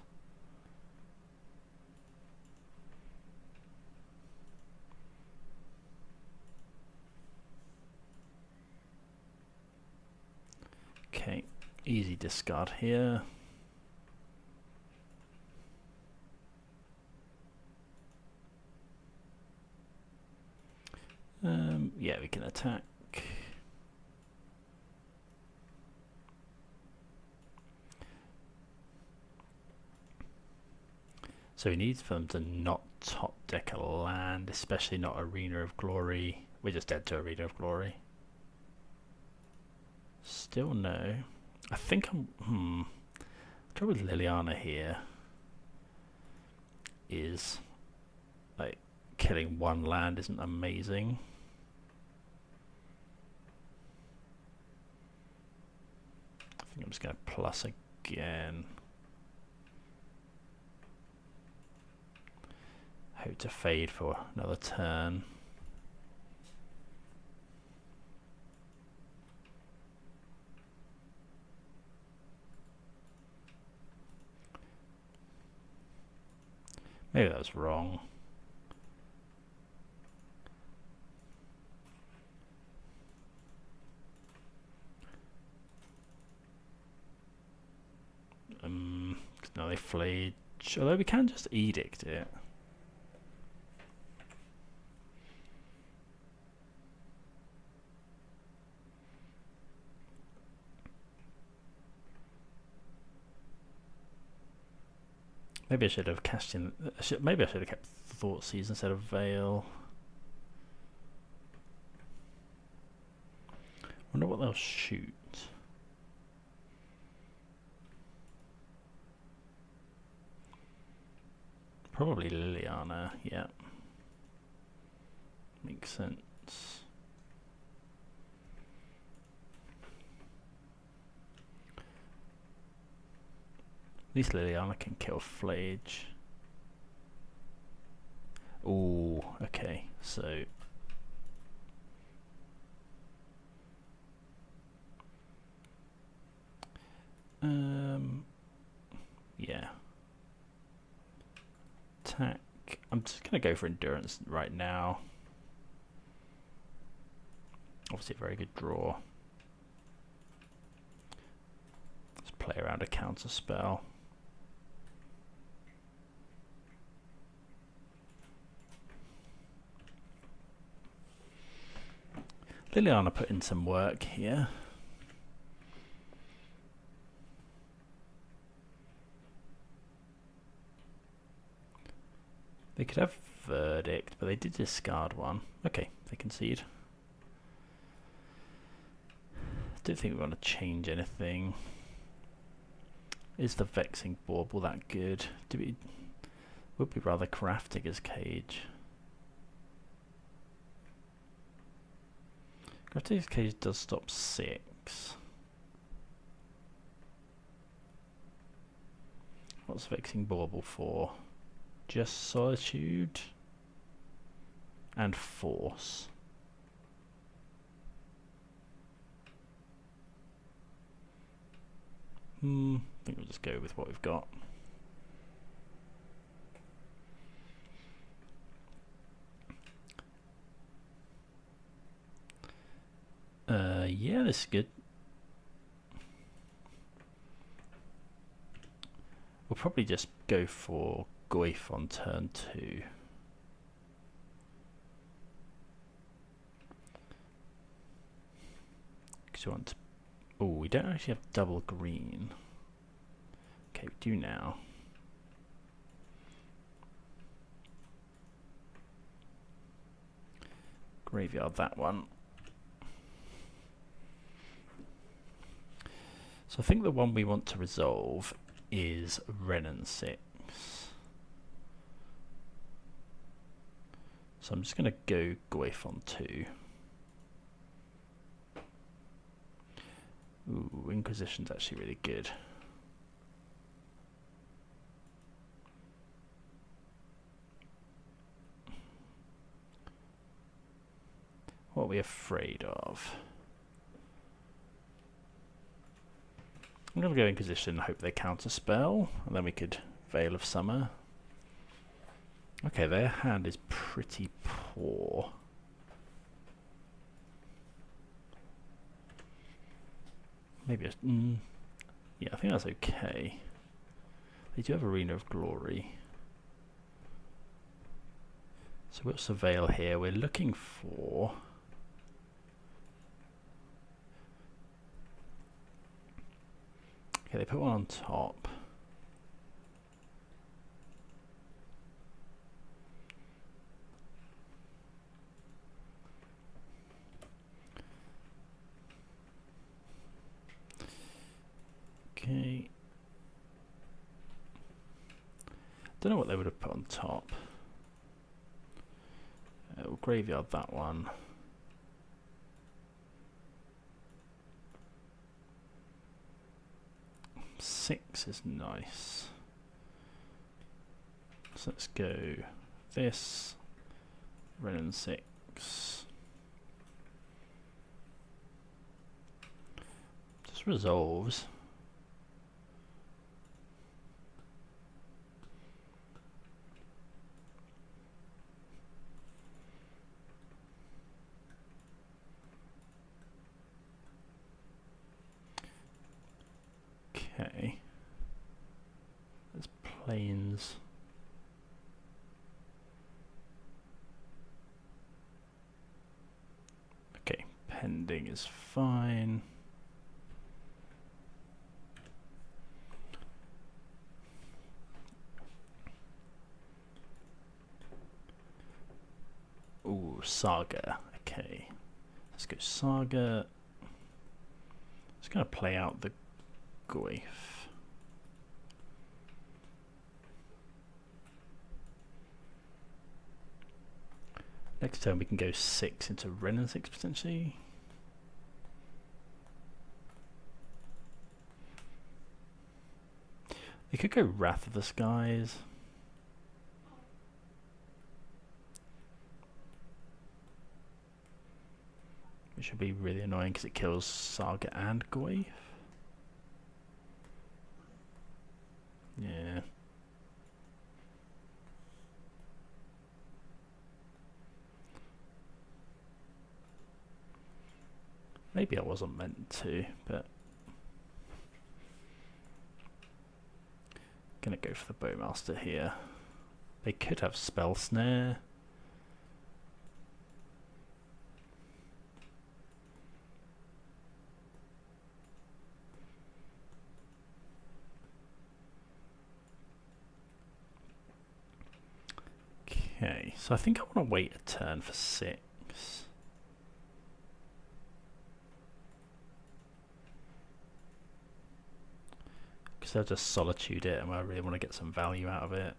Okay, easy discard here. Yeah, we can attack. So he needs for them to not top deck a land, especially not Arena of Glory. We're just dead to Arena of Glory. Still no. I think I'm trouble with Liliana here is like killing one land isn't amazing. I think I'm just going to plus again. Hope to fade for another turn. Maybe that was wrong. No, they flayed. Although we can just edict it. Maybe I should have cashed in. Maybe I should have kept Thoughtseize instead of Veil. Wonder what they'll shoot. Probably Liliana, yeah. Makes sense. At least Liliana can kill Flage. Ooh, okay, so yeah. Attack. I'm just going to go for endurance right now. Obviously a very good draw. Let's play around a counter spell. Liliana put in some work here. They could have Verdict, but they did discard one. Okay, they concede. Don't think we want to change anything. Is the Vexing Bauble that good? Would be rather Craftigger's Cage. Craftigger's Cage does stop 6. What's Vexing Bauble for? Just Solitude and Force. I think we'll just go with what we've got. Yeah, this is good. We'll probably just go for Goyf on turn 2. Because we want to... Oh, we don't actually have double green. Okay, we do now. Graveyard that one. So I think the one we want to resolve is Renin 6. So I'm just going to go Goyf on 2. Ooh, Inquisition's actually really good. What are we afraid of? I'm going to go Inquisition and hope they counter spell, and then we could Veil of Summer. Okay, their hand is pretty poor. Maybe yeah, I think that's okay. They do have Arena of Glory. So we'll surveil here. We're looking for... Okay, they put one on top. Okay. Don't know what they would have put on top. We'll graveyard that one. Six is nice. So let's go this. Renin 6. Just resolves. Okay. There's planes. Okay, pending is fine. Ooh, Saga. Okay. Let's go Saga. Just gonna play out the Goyf. Next turn we can go 6 into Renin 6 potentially. We could go Wrath of the Skies. Which should be really annoying because it kills Saga and Goyf. Yeah. Maybe I wasn't meant to, but gonna go for the Bowmaster here. They could have Spell Snare. Okay, so I think I want to wait a turn for 6. Because they'll just Solitude it, and I really want to get some value out of it.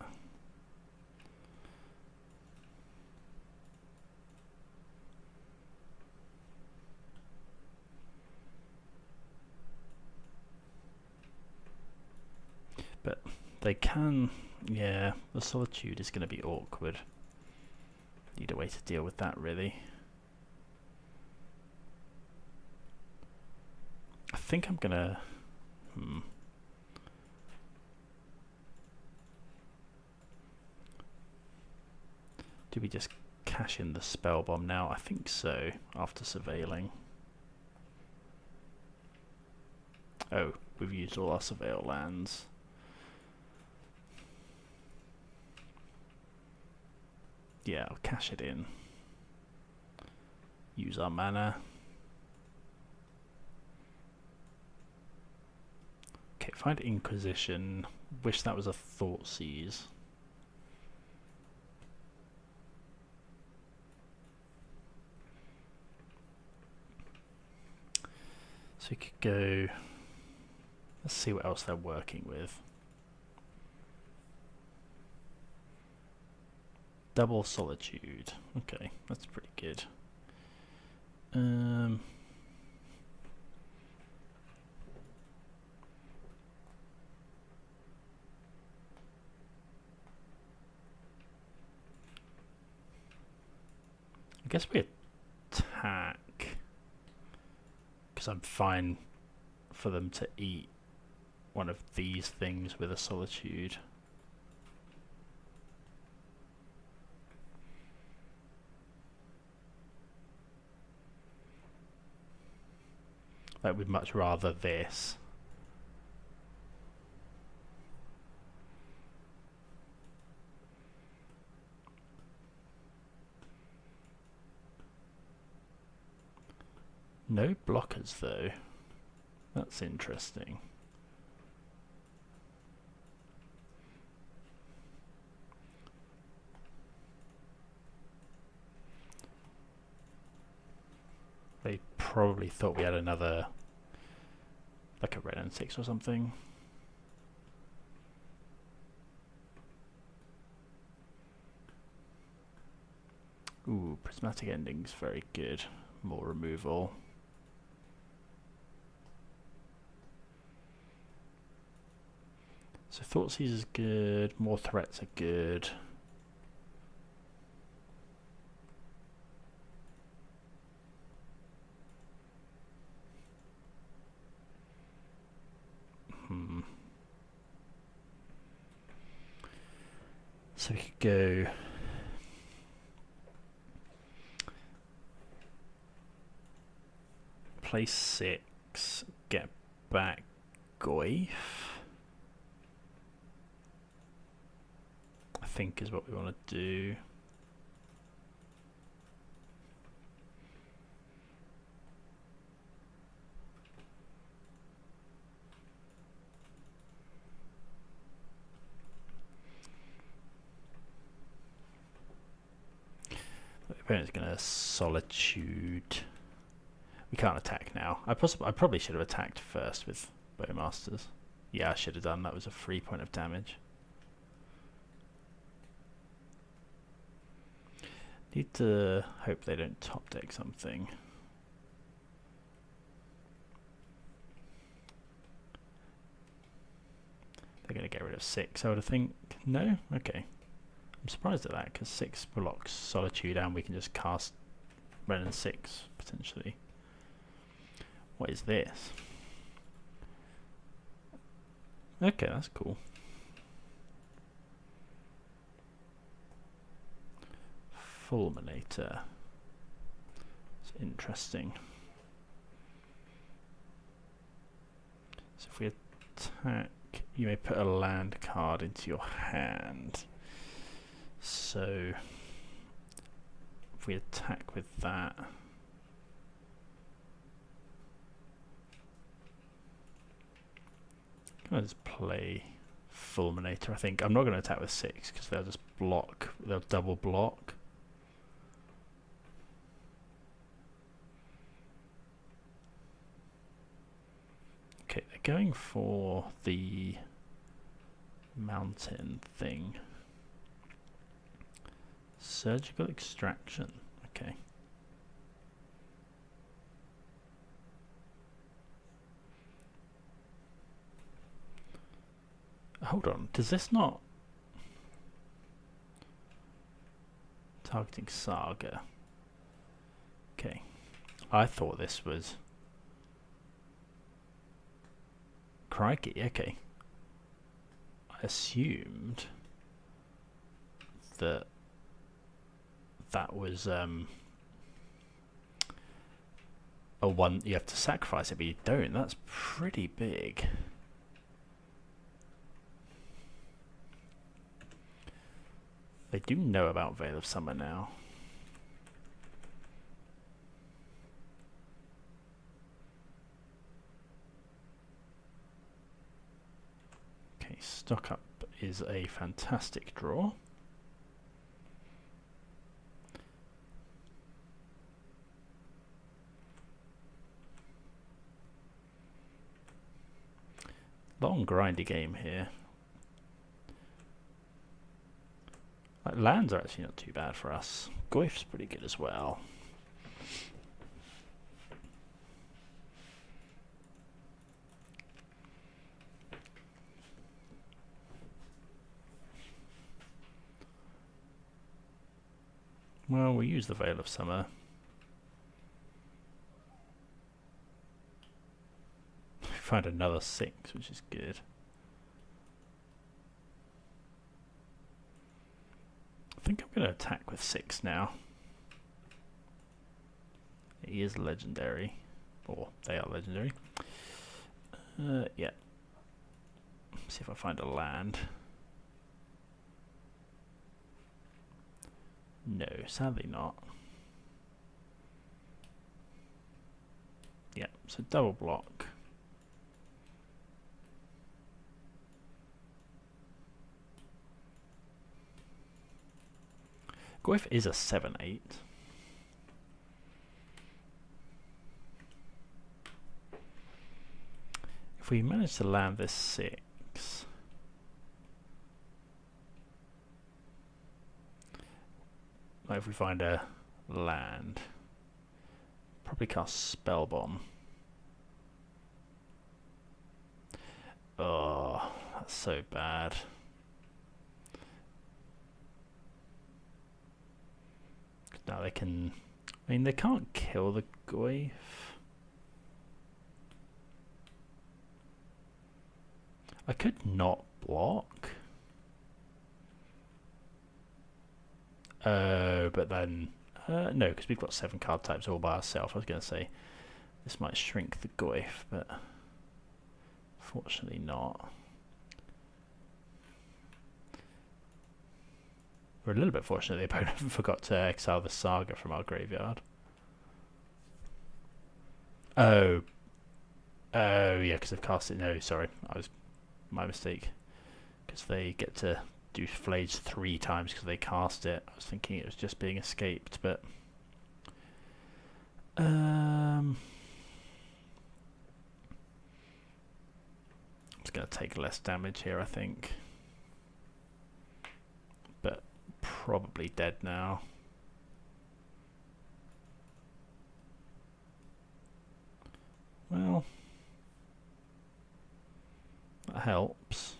But they can, yeah, the Solitude is going to be awkward. Need a way to deal with that, really. I think I'm going to... Do we just cash in the Spell Bomb now? I think so, after surveilling. Oh, we've used all our surveil lands. Yeah, I'll cash it in. Use our mana. Okay, find Inquisition. Wish that was a Thoughtseize. So we could go... Let's see what else they're working with. Double Solitude. Okay, that's pretty good. I guess we attack. Because I'm fine for them to eat one of these things with a Solitude. I would much rather this. No blockers though. That's interesting. They probably thought we had another, like a red and 6 or something. Ooh, Prismatic Ending's very good. More removal. So Thoughtseize is good, more threats are good. So we could go play 6, get back Goyf. I think is what we want to do. The opponent's going to Solitude. We can't attack now. I probably should have attacked first with Bowmasters. Yeah, I should have done. That was a 3 point of damage. Need to hope they don't top deck something. They're going to get rid of 6, I would think. No? Okay. I'm surprised at that, because 6 blocks Solitude and we can just cast red and 6, potentially. What is this? Okay, that's cool. Fulminator. It's interesting. attack, you may put a land card into your hand. So if we attack with that, I'm going to just play Fulminator. I think I'm not going to attack with 6 because they'll just block, they'll double block. Okay, they're going for the mountain thing. Surgical extraction. Okay. Hold on, does this not targeting Saga? Okay, I thought this was crikey. Okay, I assumed that that was a one you have to sacrifice it, but you don't. That's pretty big. They do know about Veil of Summer now. Okay, stock up is a fantastic draw. Long grindy game here. Like, lands are actually not too bad for us. Goyf's pretty good as well. Well, we use the Veil of Summer. We find another 6, which is good. I think I'm going to attack with 6 now. He is legendary. Or they are legendary. Yeah. See if I find a land. No, sadly not. Yeah, so double block. Goyf is a 7/8. If we manage to land this 6, like if we find a land, probably cast Spell Bomb. Oh, that's so bad. Now they can, I mean, they can't kill the Goyf. I could not block. But then, no, because we've got 7 card types all by ourselves. I was going to say this might shrink the Goyf, but fortunately not. We're a little bit fortunate the opponent forgot to exile the Saga from our graveyard. Oh, yeah, because they've cast it. No, sorry, I was my mistake. Because they get to do Flays 3 times because they cast it. I was thinking it was just being escaped, but I'm just going to take less damage here, I think. But probably dead now. Well, that helps.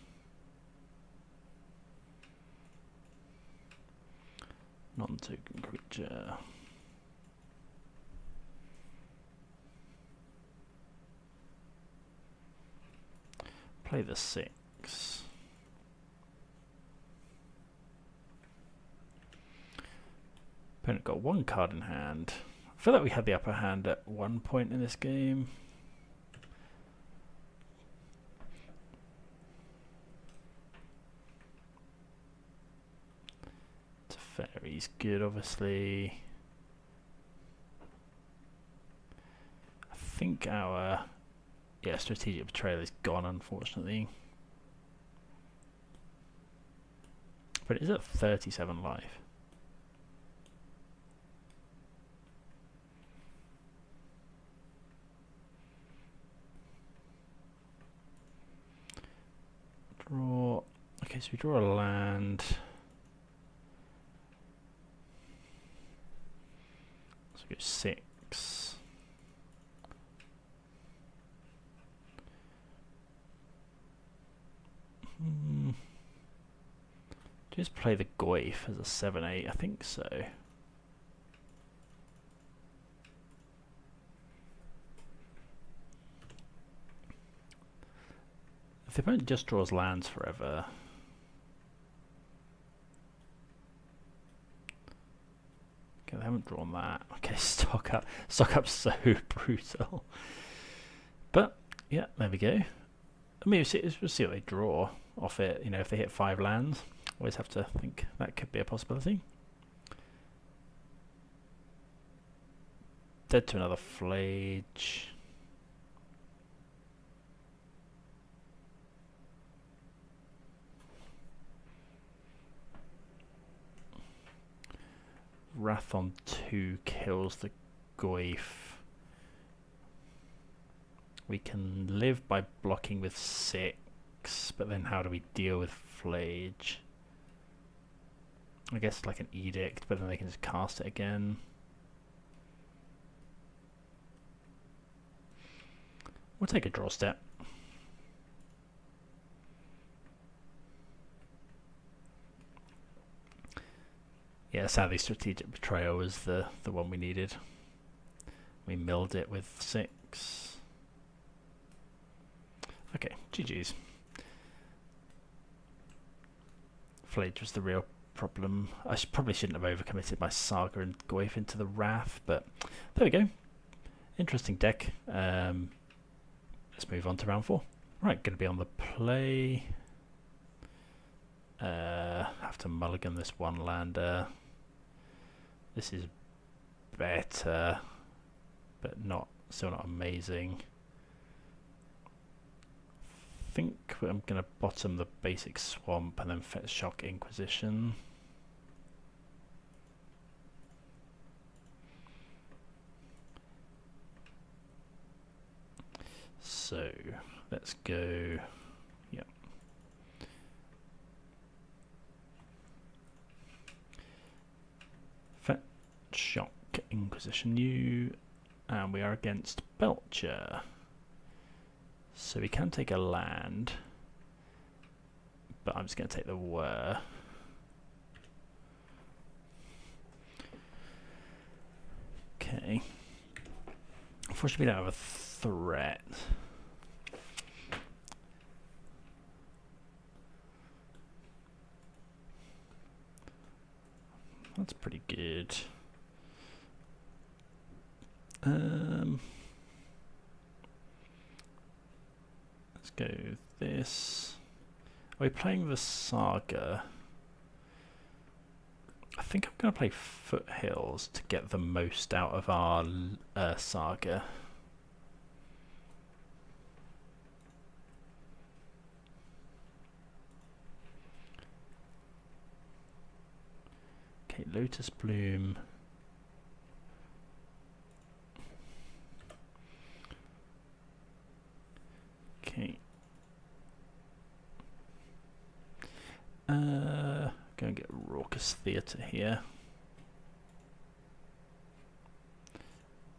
Non-token creature. Play the 6. Opponent got 1 card in hand. I feel like we had the upper hand at one point in this game. Fairy's good, obviously. I think our strategic betrayal is gone, unfortunately. But it is at 37 life. Draw. Okay, so we draw a land. So we go 6. Just play the Goyf as a 7/8, I think so. If the opponent just draws lands forever. Okay, they haven't drawn that. Okay, stock up so brutal. But yeah, there we go. I mean, we'll see what they draw off it. You know, if they hit 5 lands, always have to think that could be a possibility. Dead to another Flage. Wrath on 2 kills the Goyf. We can live by blocking with 6, but then how do we deal with Flage? I guess like an Edict, but then they can just cast it again. We'll take a draw step. Yeah, sadly strategic betrayal was the one we needed. We milled it with 6. Okay, GG's. Flage was the real problem. I probably shouldn't have overcommitted my Saga and Goyf into the Wrath, but there we go. Interesting deck. Let's move on to round 4. Right, going to be on the play. Have to mulligan this one lander. This is better, but still not amazing. I think I'm going to bottom the basic swamp and then Fetch Shock Inquisition. So let's go. Yep. Fetch Shock Inquisition new, and we are against Belcher. So we can take a land, but I'm just going to take the Whir. Okay. Unfortunately, we don't have a threat. That's pretty good. Let's go with this. Are we playing the Saga? I think I'm going to play Foothills to get the most out of our Saga. Okay, Lotus Bloom. Okay. Go and get Raucous Theatre here.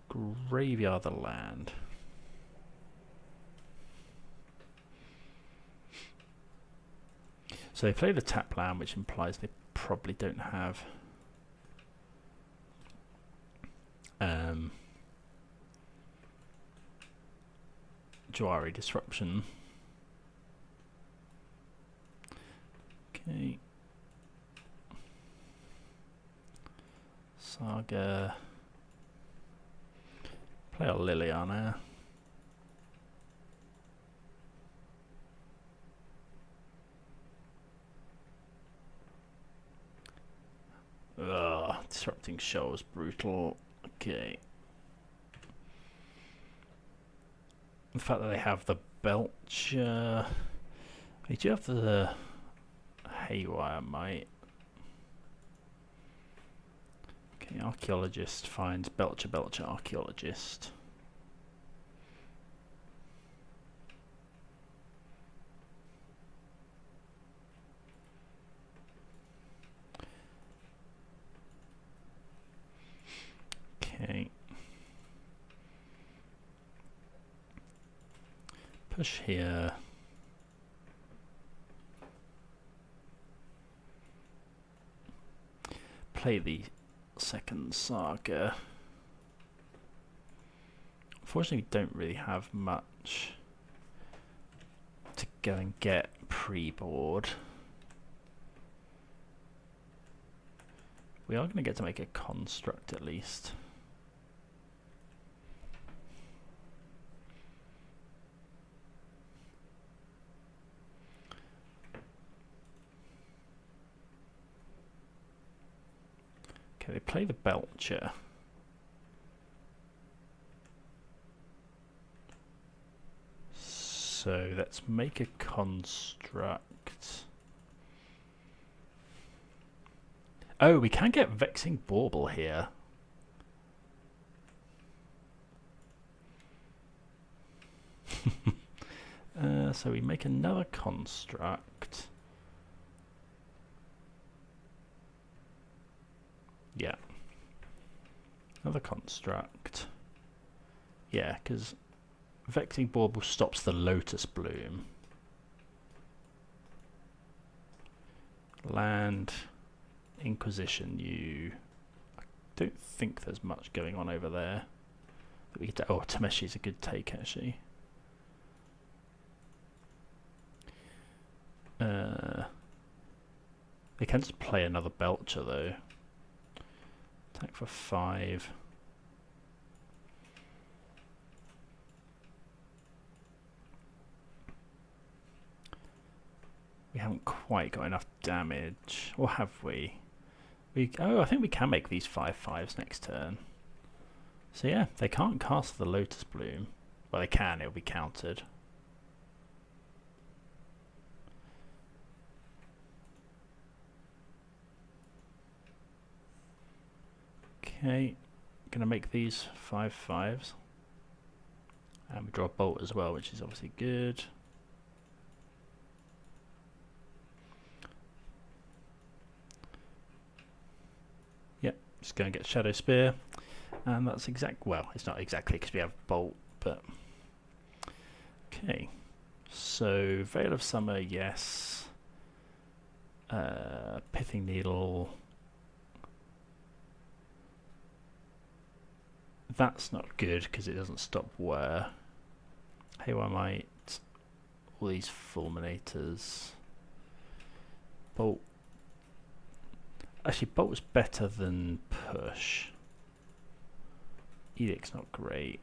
Graveyard the land. So they play the tap land, which implies they probably don't have Jawari Disruption. Okay. Saga. Play a Liliana. Disrupting Shoals, brutal. Okay. The fact that they have the Belcher. They do have the Haywire Might. Okay, Archaeologist finds Belcher, Archaeologist. Okay. Push here. Play the second Saga. Unfortunately, we don't really have much to go and get pre-board. We are going to get to make a construct at least. Okay, they play the Belcher. So let's make a construct. Oh, we can get Vexing Bauble here. So we make another construct. Yeah. Another construct. Yeah, because Vexing Bauble stops the Lotus Bloom. Land, Inquisition, I don't think there's much going on over there. That we could oh, Tameshi's a good take actually. They can just play another Belcher though. Attack for 5. We haven't quite got enough damage, or have we? Oh, I think we can make these 5/5s next turn. So yeah, they can't cast the Lotus Bloom. Well, they can, it'll be countered. Okay, gonna make these 5/5s. And we draw a bolt as well, which is obviously good. Yep, just gonna get Shadow Spear. And that's well, it's not exactly because we have bolt, but okay. So Veil of Summer, yes. Pithing Needle. That's not good because it doesn't stop wear. Haywire Might, all these Fulminators. Bolt. Actually, Bolt's better than Push. Edict's not great.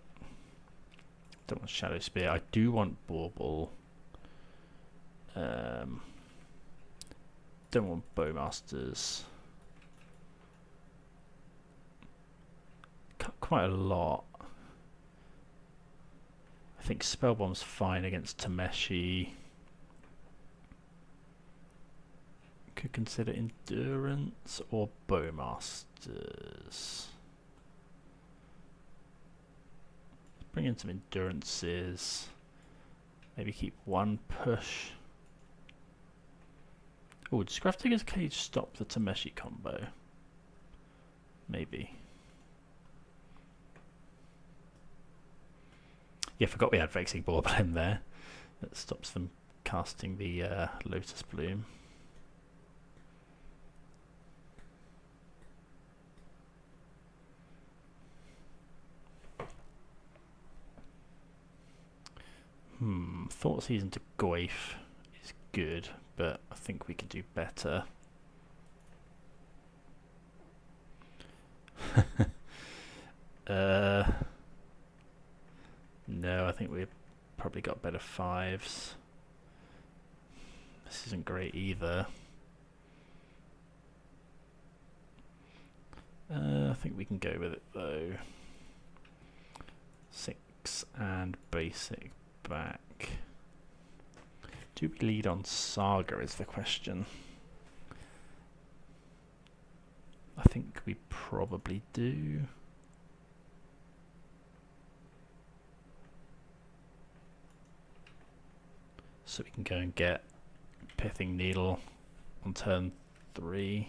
Don't want Shadow Spear. I do want Bauble. Don't want Bowmasters. Quite a lot. I think Spellbomb's fine against Tameshi. Could consider Endurance or Bowmasters. Bring in some Endurances. Maybe keep one Push. Oh, does Grafdigger's Cage stop the Tameshi combo? Maybe. Yeah, I forgot we had Vexing Bauble in there. That stops them casting the Lotus Bloom. Thought Season to Goyf is good, but I think we could do better. No, I think we've probably got better 5s. This isn't great either. I think we can go with it though. 6 and basic back. Do we lead on Saga is the question. I think we probably do. So we can go and get Pithing Needle on turn 3.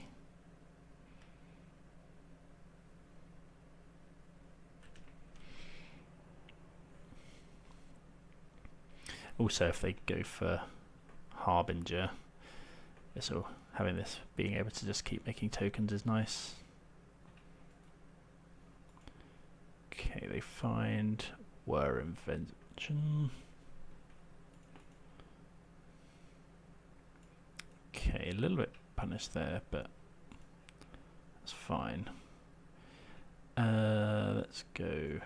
Also, if they go for Harbinger, so having this, being able to just keep making tokens is nice. Okay, they find Were Invention. Okay, a little bit punished there, but that's fine. Let's go.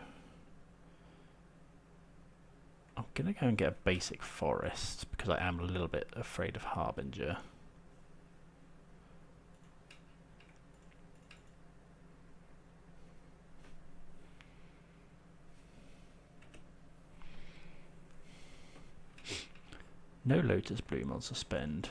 I'm gonna go and get a basic forest because I am a little bit afraid of Harbinger. No Lotus Bloom on suspend.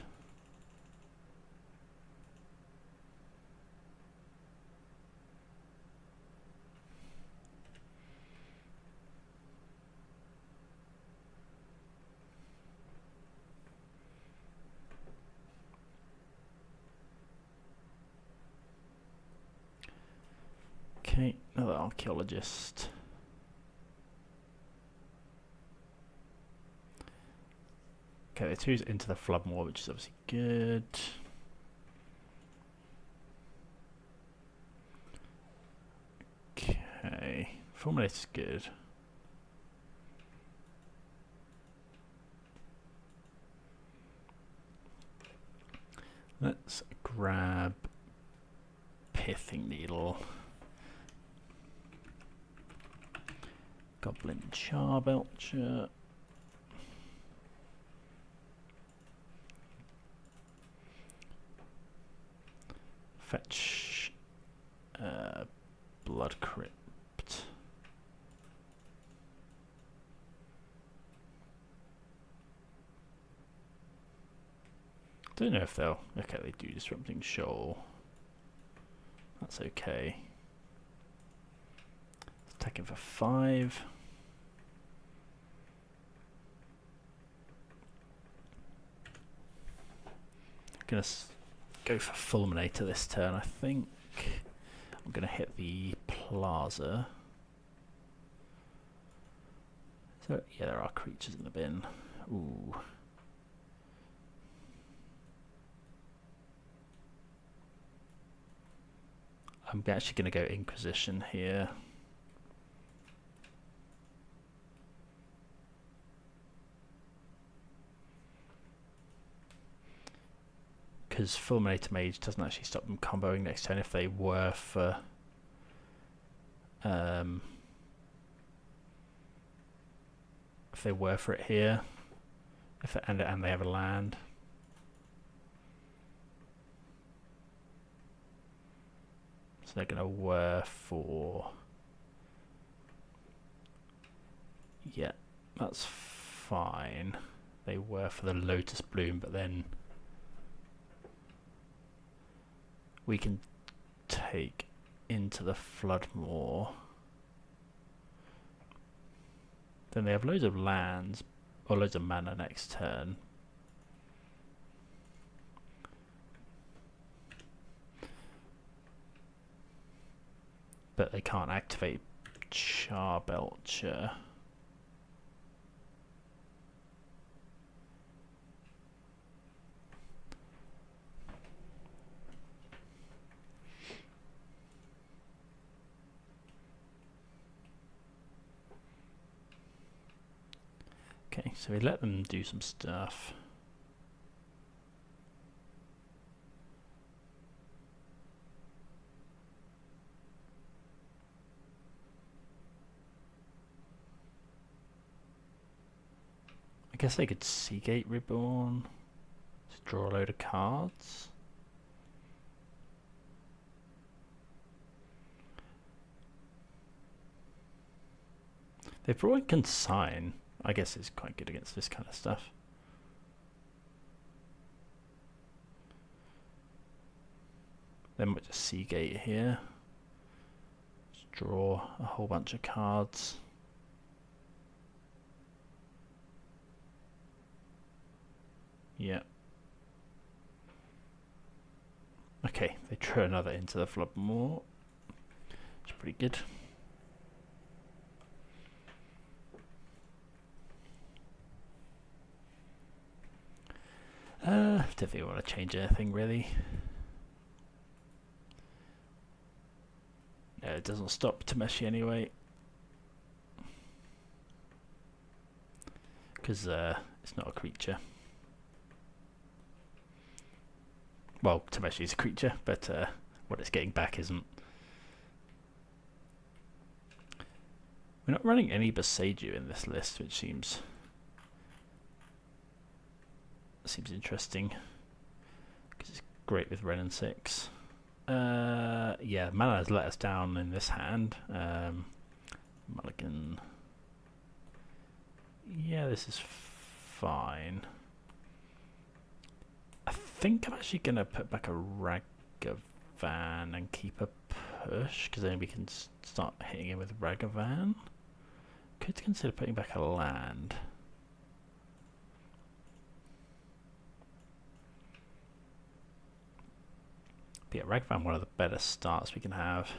Okay, another archaeologist. Okay, the 2's into the Floodmoor, which is obviously good. Okay, Fulminate is good. Let's grab Pithing Needle. Goblin Char Belcher. Fetch Blood Crypt. Don't know if they'll. Okay, they do Disrupting Shoal. That's okay. Attacking for 5. Gonna go for Fulminator this turn, I think. I'm gonna hit the Plaza. So yeah, there are creatures in the bin. Ooh. I'm actually gonna go Inquisition here. Because Fulminator Mage doesn't actually stop them comboing next turn if they were for it here, and they have a land. So they're gonna whir for, yeah, that's fine. They were for the Lotus Bloom, but then we can take into the Floodmoor. Then they have loads of lands, or loads of mana next turn. But they can't activate Char Belcher. Okay, so we let them do some stuff. I guess they could Seagate Reborn to draw a load of cards. They've brought in Consign. I guess it's quite good against this kind of stuff. Then we'll just Seagate here. Just draw a whole bunch of cards. Yeah. Okay, they throw another into the flop more. It's pretty good. Don't think we want to change anything really. No, it doesn't stop Tameshi anyway. Because it's not a creature. Well, Tameshi is a creature, but what it's getting back isn't. We're not running any Boseiju in this list, which seems interesting. Because it's great with Ren and 6. Yeah, mana has let us down in this hand. Mulligan. Yeah, this is fine. I think I'm actually going to put back a Ragavan and keep a push, because then we can start hitting him with Ragavan. Could consider putting back a land. But yeah, Ragavan, one of the better starts we can have.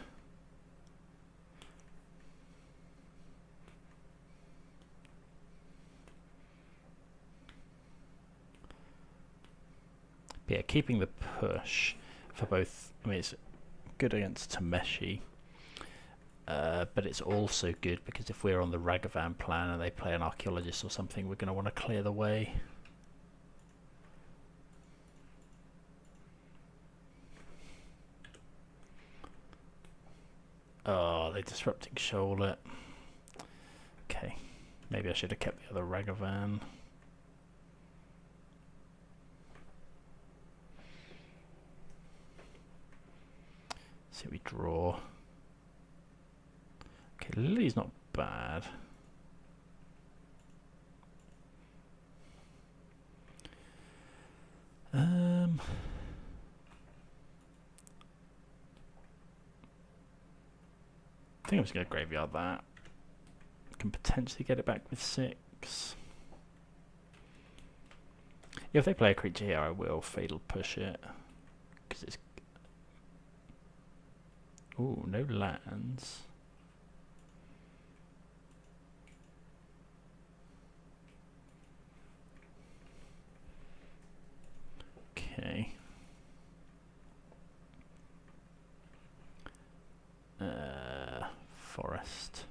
But yeah, keeping the push for both. I mean, it's good against Tameshi, but it's also good because if we're on the Ragavan plan and they play an Archaeologist or something, we're going to want to clear the way. Oh, they're disrupting Shoal. Okay, maybe I should have kept the other Ragavan. See, we draw. Okay, Lily's not bad. I think I'm just going to graveyard that. Can potentially get it back with 6. If they play a creature here, I will Fatal Push it. Because it's... Ooh, no lands. Okay. Forest.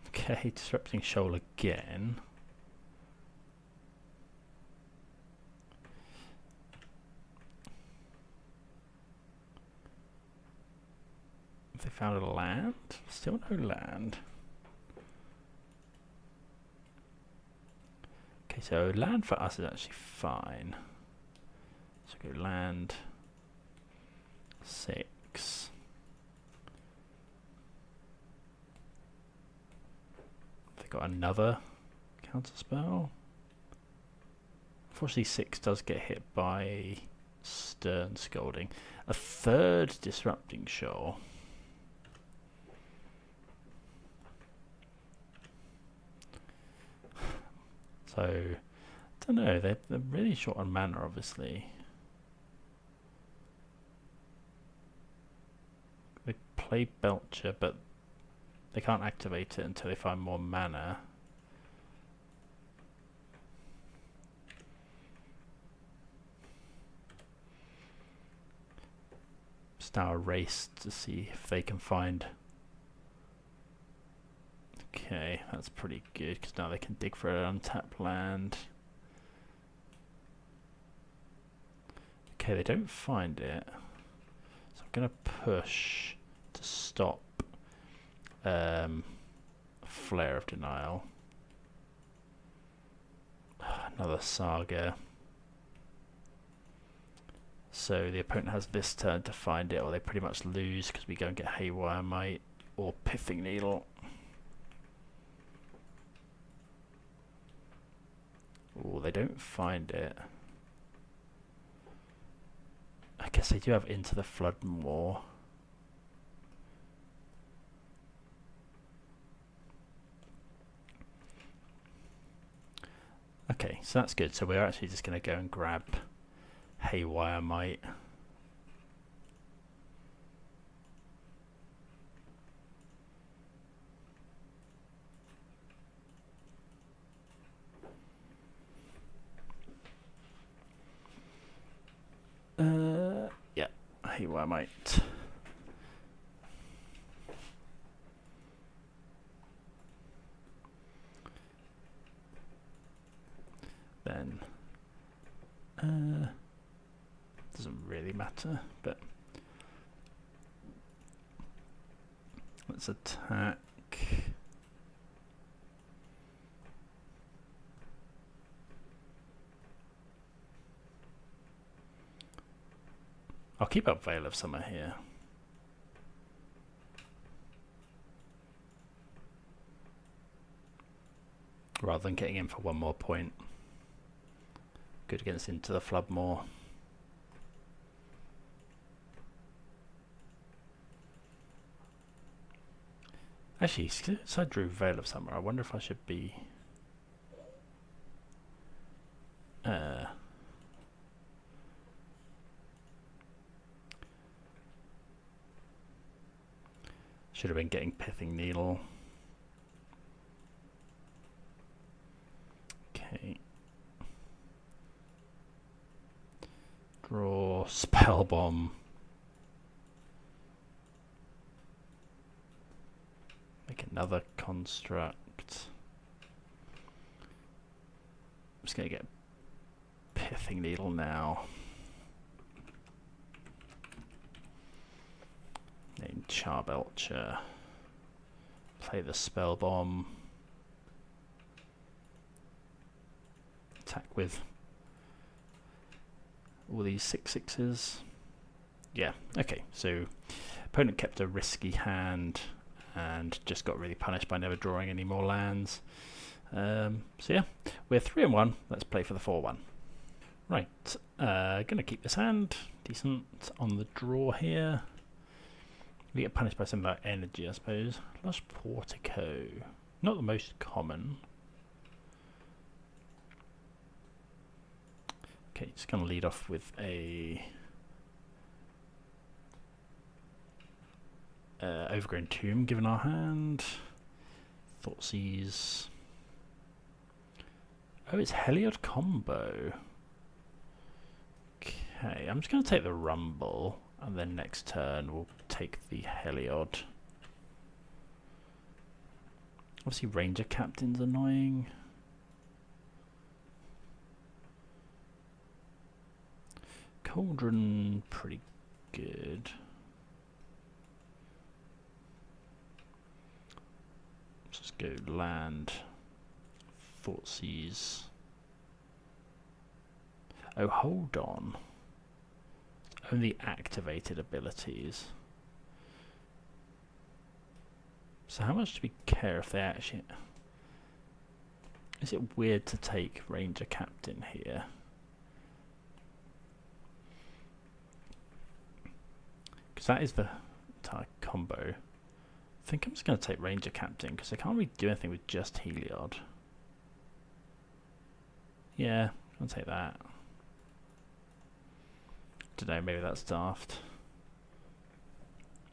Okay, disrupting Shoal again. Have they found a land? Still no land. Okay, so land for us is actually fine. So go land 6. They got another counter spell. Unfortunately, 6 does get hit by Stern Scolding. A third disrupting Shoal. So, I don't know, they're really short on mana, obviously. They play Belcher, but they can't activate it until they find more mana. It's now a race to see if they can find... Okay, that's pretty good, because now they can dig for an untapped land. Okay, they don't find it. So I'm going to push to stop Flare of Denial. Another Saga. So the opponent has this turn to find it, or they pretty much lose because we go and get Haywire Might or Pithing Needle. Oh, they don't find it. I guess they do have Into the Flood more. Okay, so that's good. So we're actually just going to go and grab Haywire Might. Yeah, Haywire Might. Then doesn't really matter, but let's attack. I'll keep up Veil of Summer here. Rather than getting in for one more point. Good against Into the Flood more. Actually, since I drew Veil of Summer, I wonder if I should be should have been getting Pithing Needle. Okay. Draw Spell Bomb. Make another construct. I'm just going to get Pithing Needle now. Name Char Belcher. Play the Spell Bomb. Attack with all these 6/6s. Yeah, okay, so opponent kept a risky hand and just got really punished by never drawing any more lands. So yeah, we're 3-1. Let's play for the 4-1. Right, gonna keep this hand. Decent on the draw here. We get punished by something like energy, I suppose. Lush Portico. Not the most common. Okay, just going to lead off with a Overgrown Tomb given our hand. Thoughtseize. Oh, it's Heliod combo. Okay, I'm just going to take the Rumble, and then next turn we'll take the Heliod. Obviously Ranger Captain's annoying. Cauldron, pretty good. Let's just go land. Thoughtseize. Oh, hold on. Only activated abilities. So how much do we care if they actually... Is it weird to take Ranger Captain here? Because that is the entire combo. I think I'm just going to take Ranger Captain because I can't really do anything with just Heliod. Yeah, I'm going to take that. Don't know, maybe that's daft.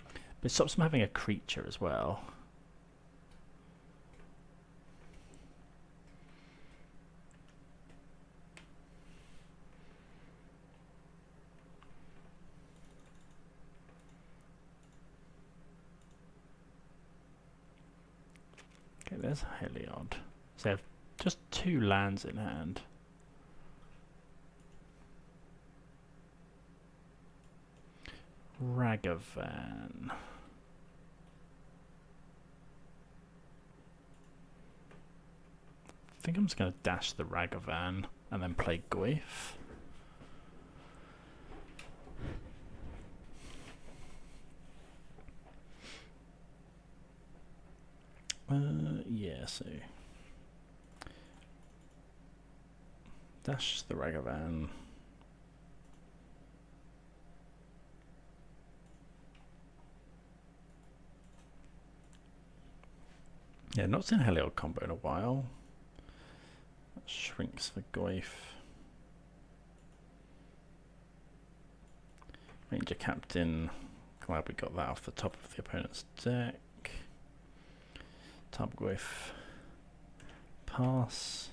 But it stops them having a creature as well. Okay, there's Heliod. So they have just 2 lands in hand. Ragavan. I think I'm just going to dash the Ragavan and then play Goyf. yeah, so dash the Ragavan. Yeah, not seen Heliod combo in a while. That shrinks the Goyf. Ranger Captain. Glad we got that off the top of the opponent's deck. Type Goyf. Pass.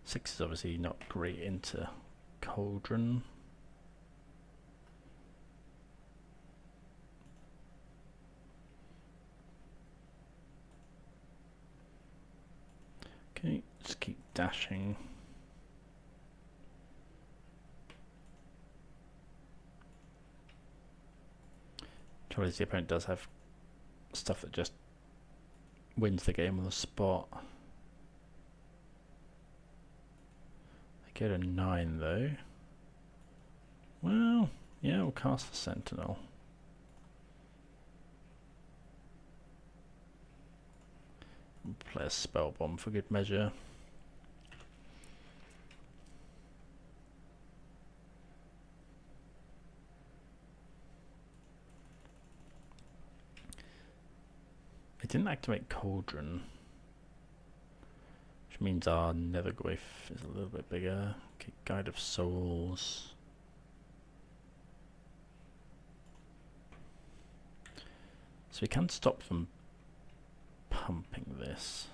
6 is obviously not great into Cauldron. Okay, just keep dashing. Trouble is the opponent does have stuff that just wins the game on the spot. They go to 9 though. Well, yeah, we'll cast the Sentinel. Play a spell bomb for good measure. It didn't activate Cauldron, which means our Nethergoyf is a little bit bigger. Okay, Guide of Souls. So we can stop them pumping this.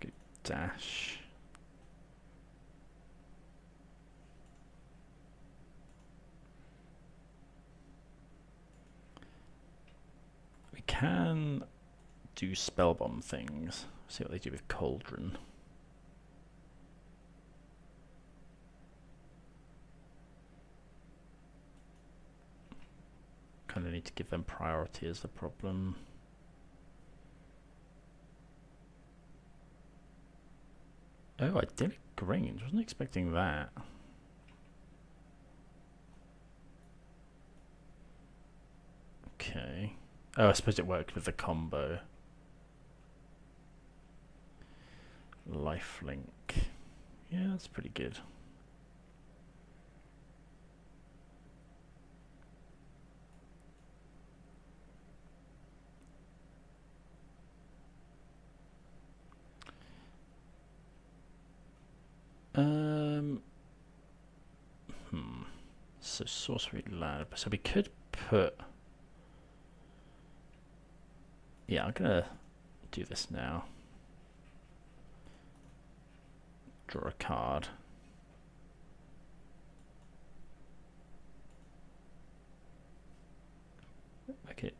Good dash. We can do spell bomb things. See what they do with Cauldron. Kind of need to give them priority as the problem. Oh, idyllic Grange. Wasn't expecting that. Okay. Oh, I suppose it worked with the combo. Lifelink. Yeah, that's pretty good. So sorcery land. So we could put. Yeah, I'm gonna do this now. Draw a card. Okay.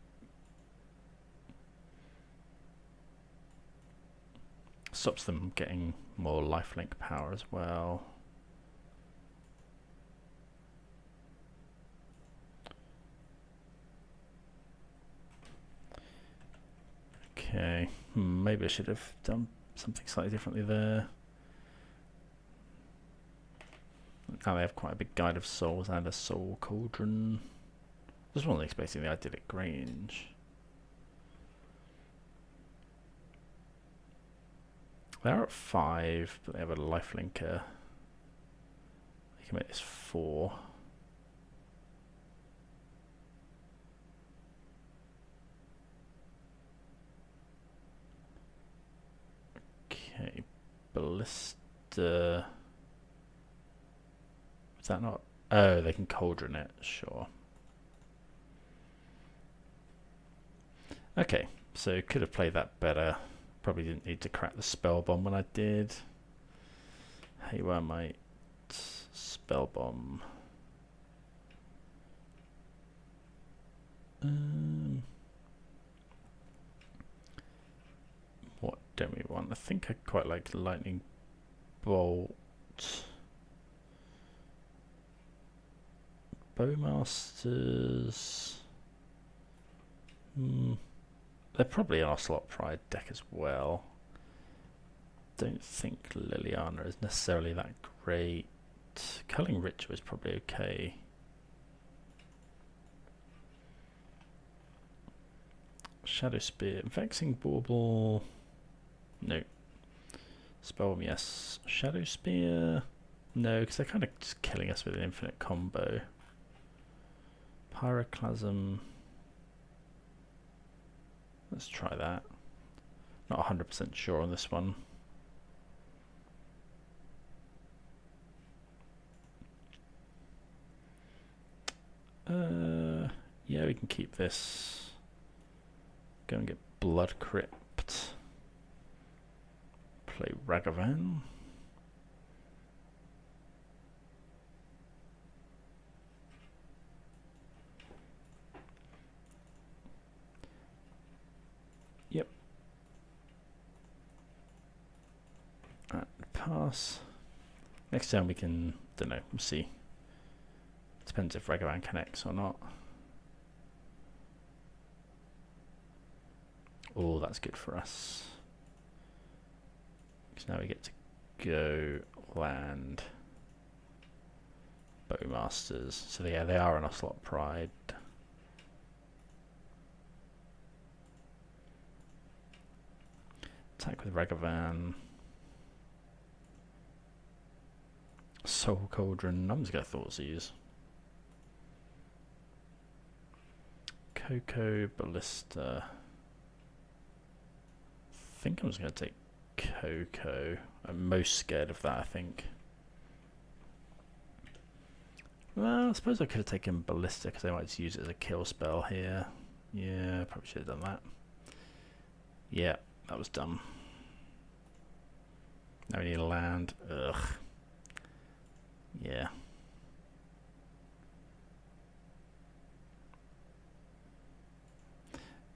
Stops them getting more lifelink power as well. Okay, maybe I should have done something slightly differently there. Now they have quite a big Guide of Souls and a Soul Cauldron. Just wasn't expecting the idyllic Grange. They're at 5, but they have a lifelinker. They can make this 4. Okay, Ballista. Is that not? Oh, they can Cauldron it, sure. Okay, so could have played that better. Probably didn't need to crack the spell bomb when I did. Hey, where might spell bomb? What don't we want? I think I quite like lightning bolt. Bowmasters. They're probably an Ocelot Pride deck as well. Don't think Liliana is necessarily that great. Culling Ritual is probably okay. Shadow Spear, Vexing Bauble, no. Spellbomb, yes. Shadow Spear, no, because they're kind of just killing us with an infinite combo. Pyroclasm, let's try that. Not 100% sure on this one. Yeah, we can keep this. Go and get Blood Crypt. Play Ragavan. Yep. Alright, pass. Next turn we can, don't know, we'll see. Depends if Ragavan connects or not. Oh, that's good for us. Because now we get to go land Bowmasters. So yeah, they are an Ocelot Pride. Attack with Ragavan. Soul Cauldron. I'm just going to Thoughtseize. Coco Ballista. I think I'm just going to take Coco. I'm most scared of that, I think. Well, I suppose I could have taken Ballista because I might just use it as a kill spell here. Yeah, probably should have done that. Yeah, that was dumb. Now we need to land. Ugh. Yeah.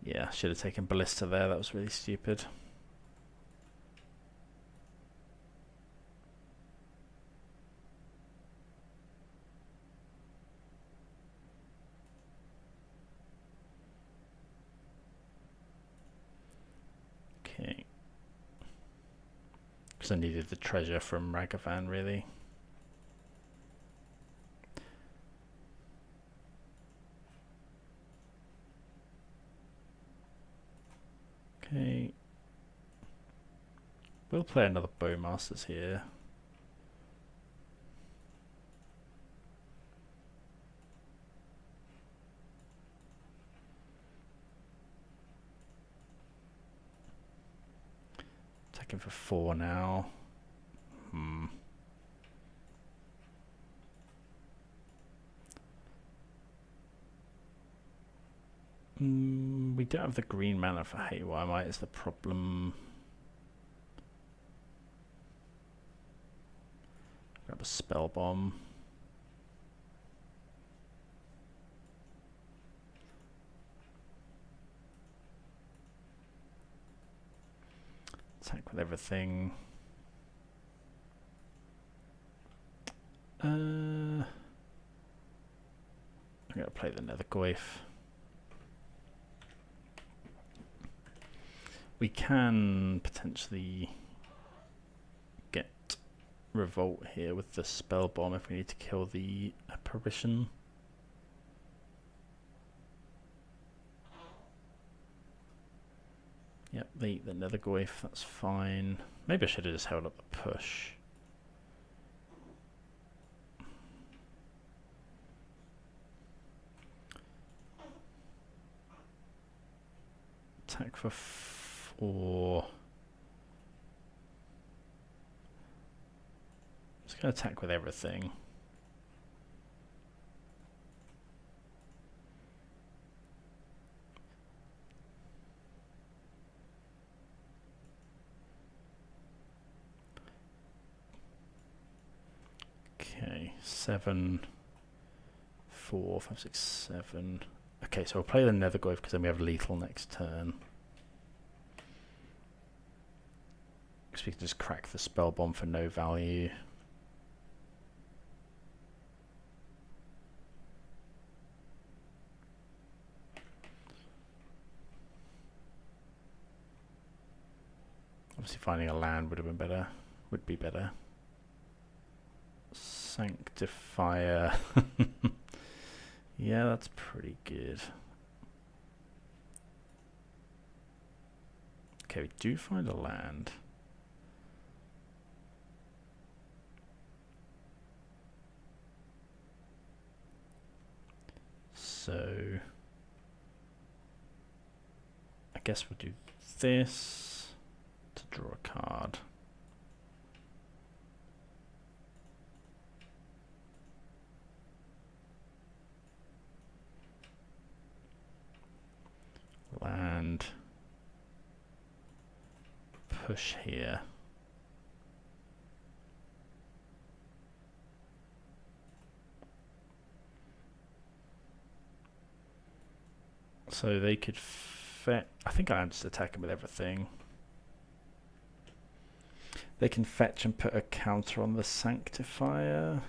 Yeah, should have taken Ballista there. That was really stupid. Okay. Because I needed the treasure from Ragavan, really. Okay. We'll play another Bowmasters here. Attacking for 4 now. We don't have the green mana for Haywire is the problem. Grab a spell bomb. Attack with everything. I'm going to play the Nethergoyf. We can potentially get Revolt here with the spell bomb if we need to kill the apparition. Yep, they eat the Nethergoyf, that's fine. Maybe I should have just held up the push. Attack for 4. I'm just going to attack with everything. Okay, 7, 4, 5, 6, 7. Okay, so we'll play the Nethergoyf because then we have lethal next turn. Because we can just crack the spell bomb for no value. Obviously finding a land would have been better. Would be better. Sanctifier. Yeah, that's pretty good. Okay, we do find a land. So I guess we'll do this to draw a card. Land. Push here. So they could fetch. I think I'm just attacking with everything. They can fetch and put a counter on the Sanctifier.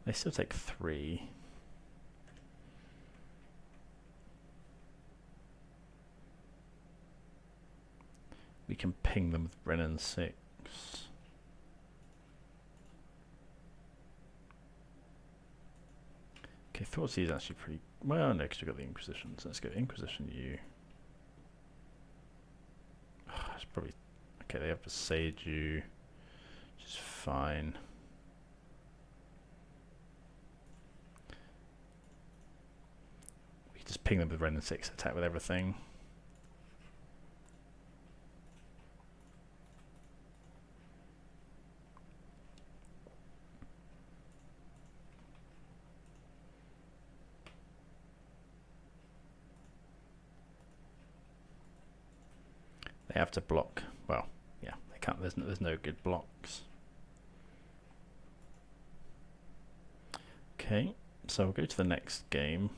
They still take 3. We can ping them with Brennan 6. Okay, Thoughtseize is actually pretty... Well, no, because we've got the Inquisition. So let's go Inquisition U. Oh, it's probably... Okay, they have a Sage U, which is fine. We can just ping them with Brennan 6, attack with everything. They have to block. Well, yeah, they can't. There's no good blocks. Okay, so we'll go to the next game.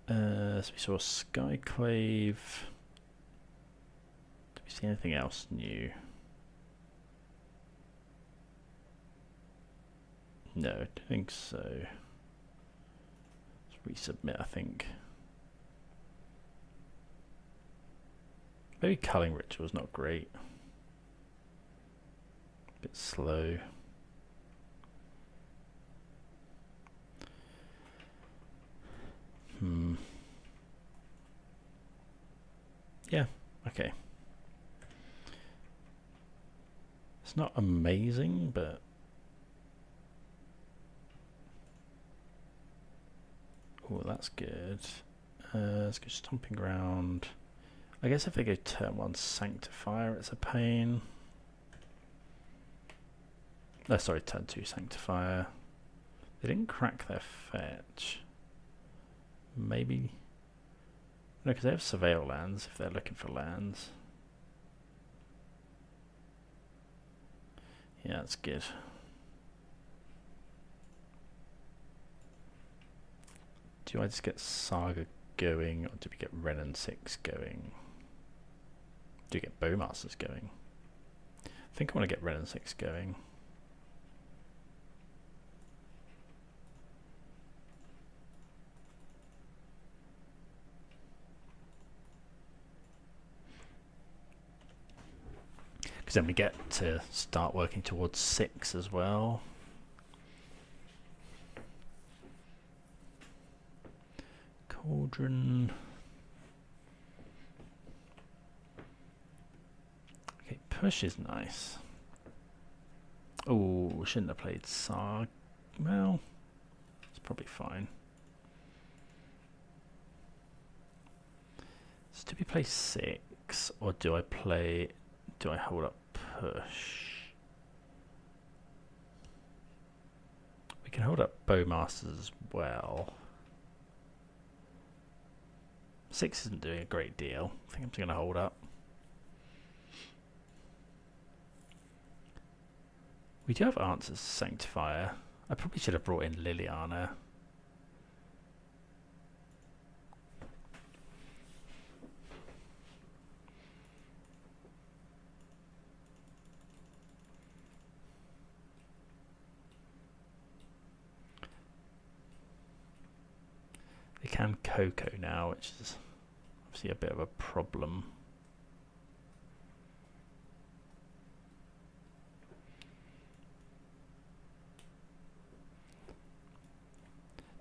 So we saw Skyclave. Did we see anything else new? No, I don't think so. Let's resubmit, I think. Maybe Culling Ritual is not great. A bit slow. Yeah, okay. It's not amazing, but... Oh, that's good. Let's go Stomping Ground. I guess if they go turn 1 Sanctifier, it's a pain. Oh, sorry, turn 2 Sanctifier. They didn't crack their fetch. Maybe... No, because they have Surveil lands if they're looking for lands. Yeah, that's good. Do I just get Saga going, or do we get Renin 6 going? Do we get Bowmasters going? I think I want to get Renin 6 going. Because then we get to start working towards 6 as well. Cauldron. Okay, push is nice. Oh, we shouldn't have played Saga. Well, it's probably fine. So do we play 6 or do I play... Do I hold up push? We can hold up Bowmasters as well. 6 isn't doing a great deal. I think I'm just going to hold up. We do have answers Sanctifier. I probably should have brought in Liliana. They can Coco now, which is obviously a bit of a problem.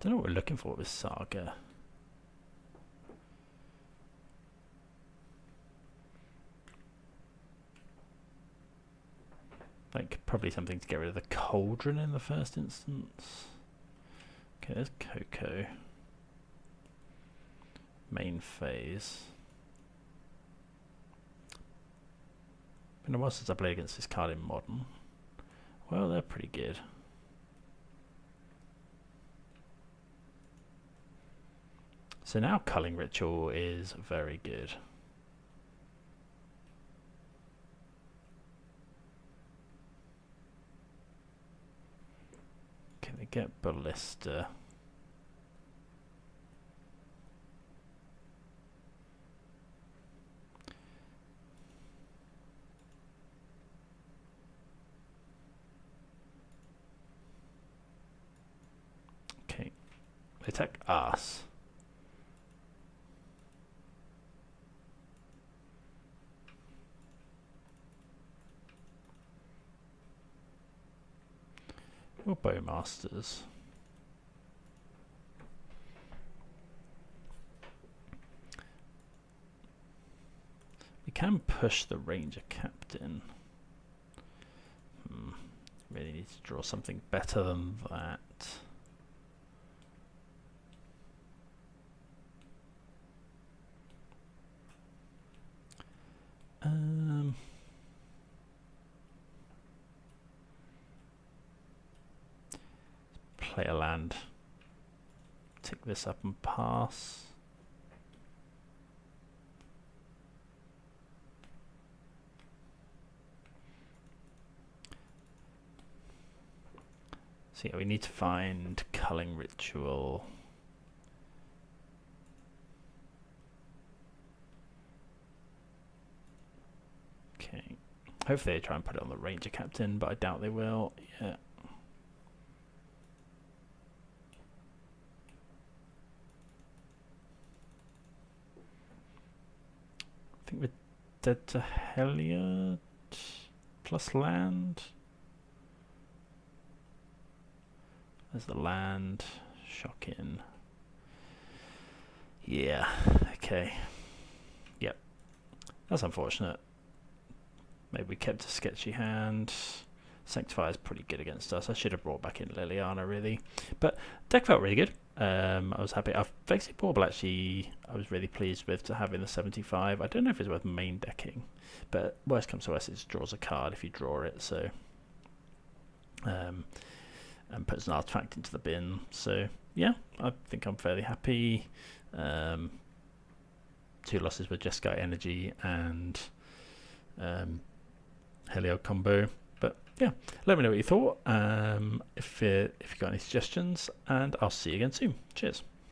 Don't know what we're looking for with Saga. Like, probably something to get rid of the cauldron in the first instance. Okay, there's Coco. Main phase. Been a while since I played against this card in Modern. Well, they're pretty good. So now Culling Ritual is very good. Can they get Ballista? Okay, they attack us. Or Bowmasters. We can push the Ranger Captain. Really need to draw something better than that. Play a land. Tick this up and pass. So yeah, we need to find Culling Ritual. Okay. Hopefully they try and put it on the Ranger Captain, but I doubt they will. Yeah. I think we're dead to Heliod plus land. There's the land. Shocking. Yeah, okay. Yep. That's unfortunate. Maybe we kept a sketchy hand. Sanctify is pretty good against us. I should have brought back in Liliana, really. But deck felt really good. I was happy. Vexy Bauble, actually, I was really pleased with to have in the 75. I don't know if it's worth main decking, but worst comes to worst, it draws a card if you draw it. So, and puts an artifact into the bin. So, yeah, I think I'm fairly happy. 2 losses with Jeskai Energy and Heliod combo. But yeah, let me know what you thought. If you got any suggestions, and I'll see you again soon. Cheers.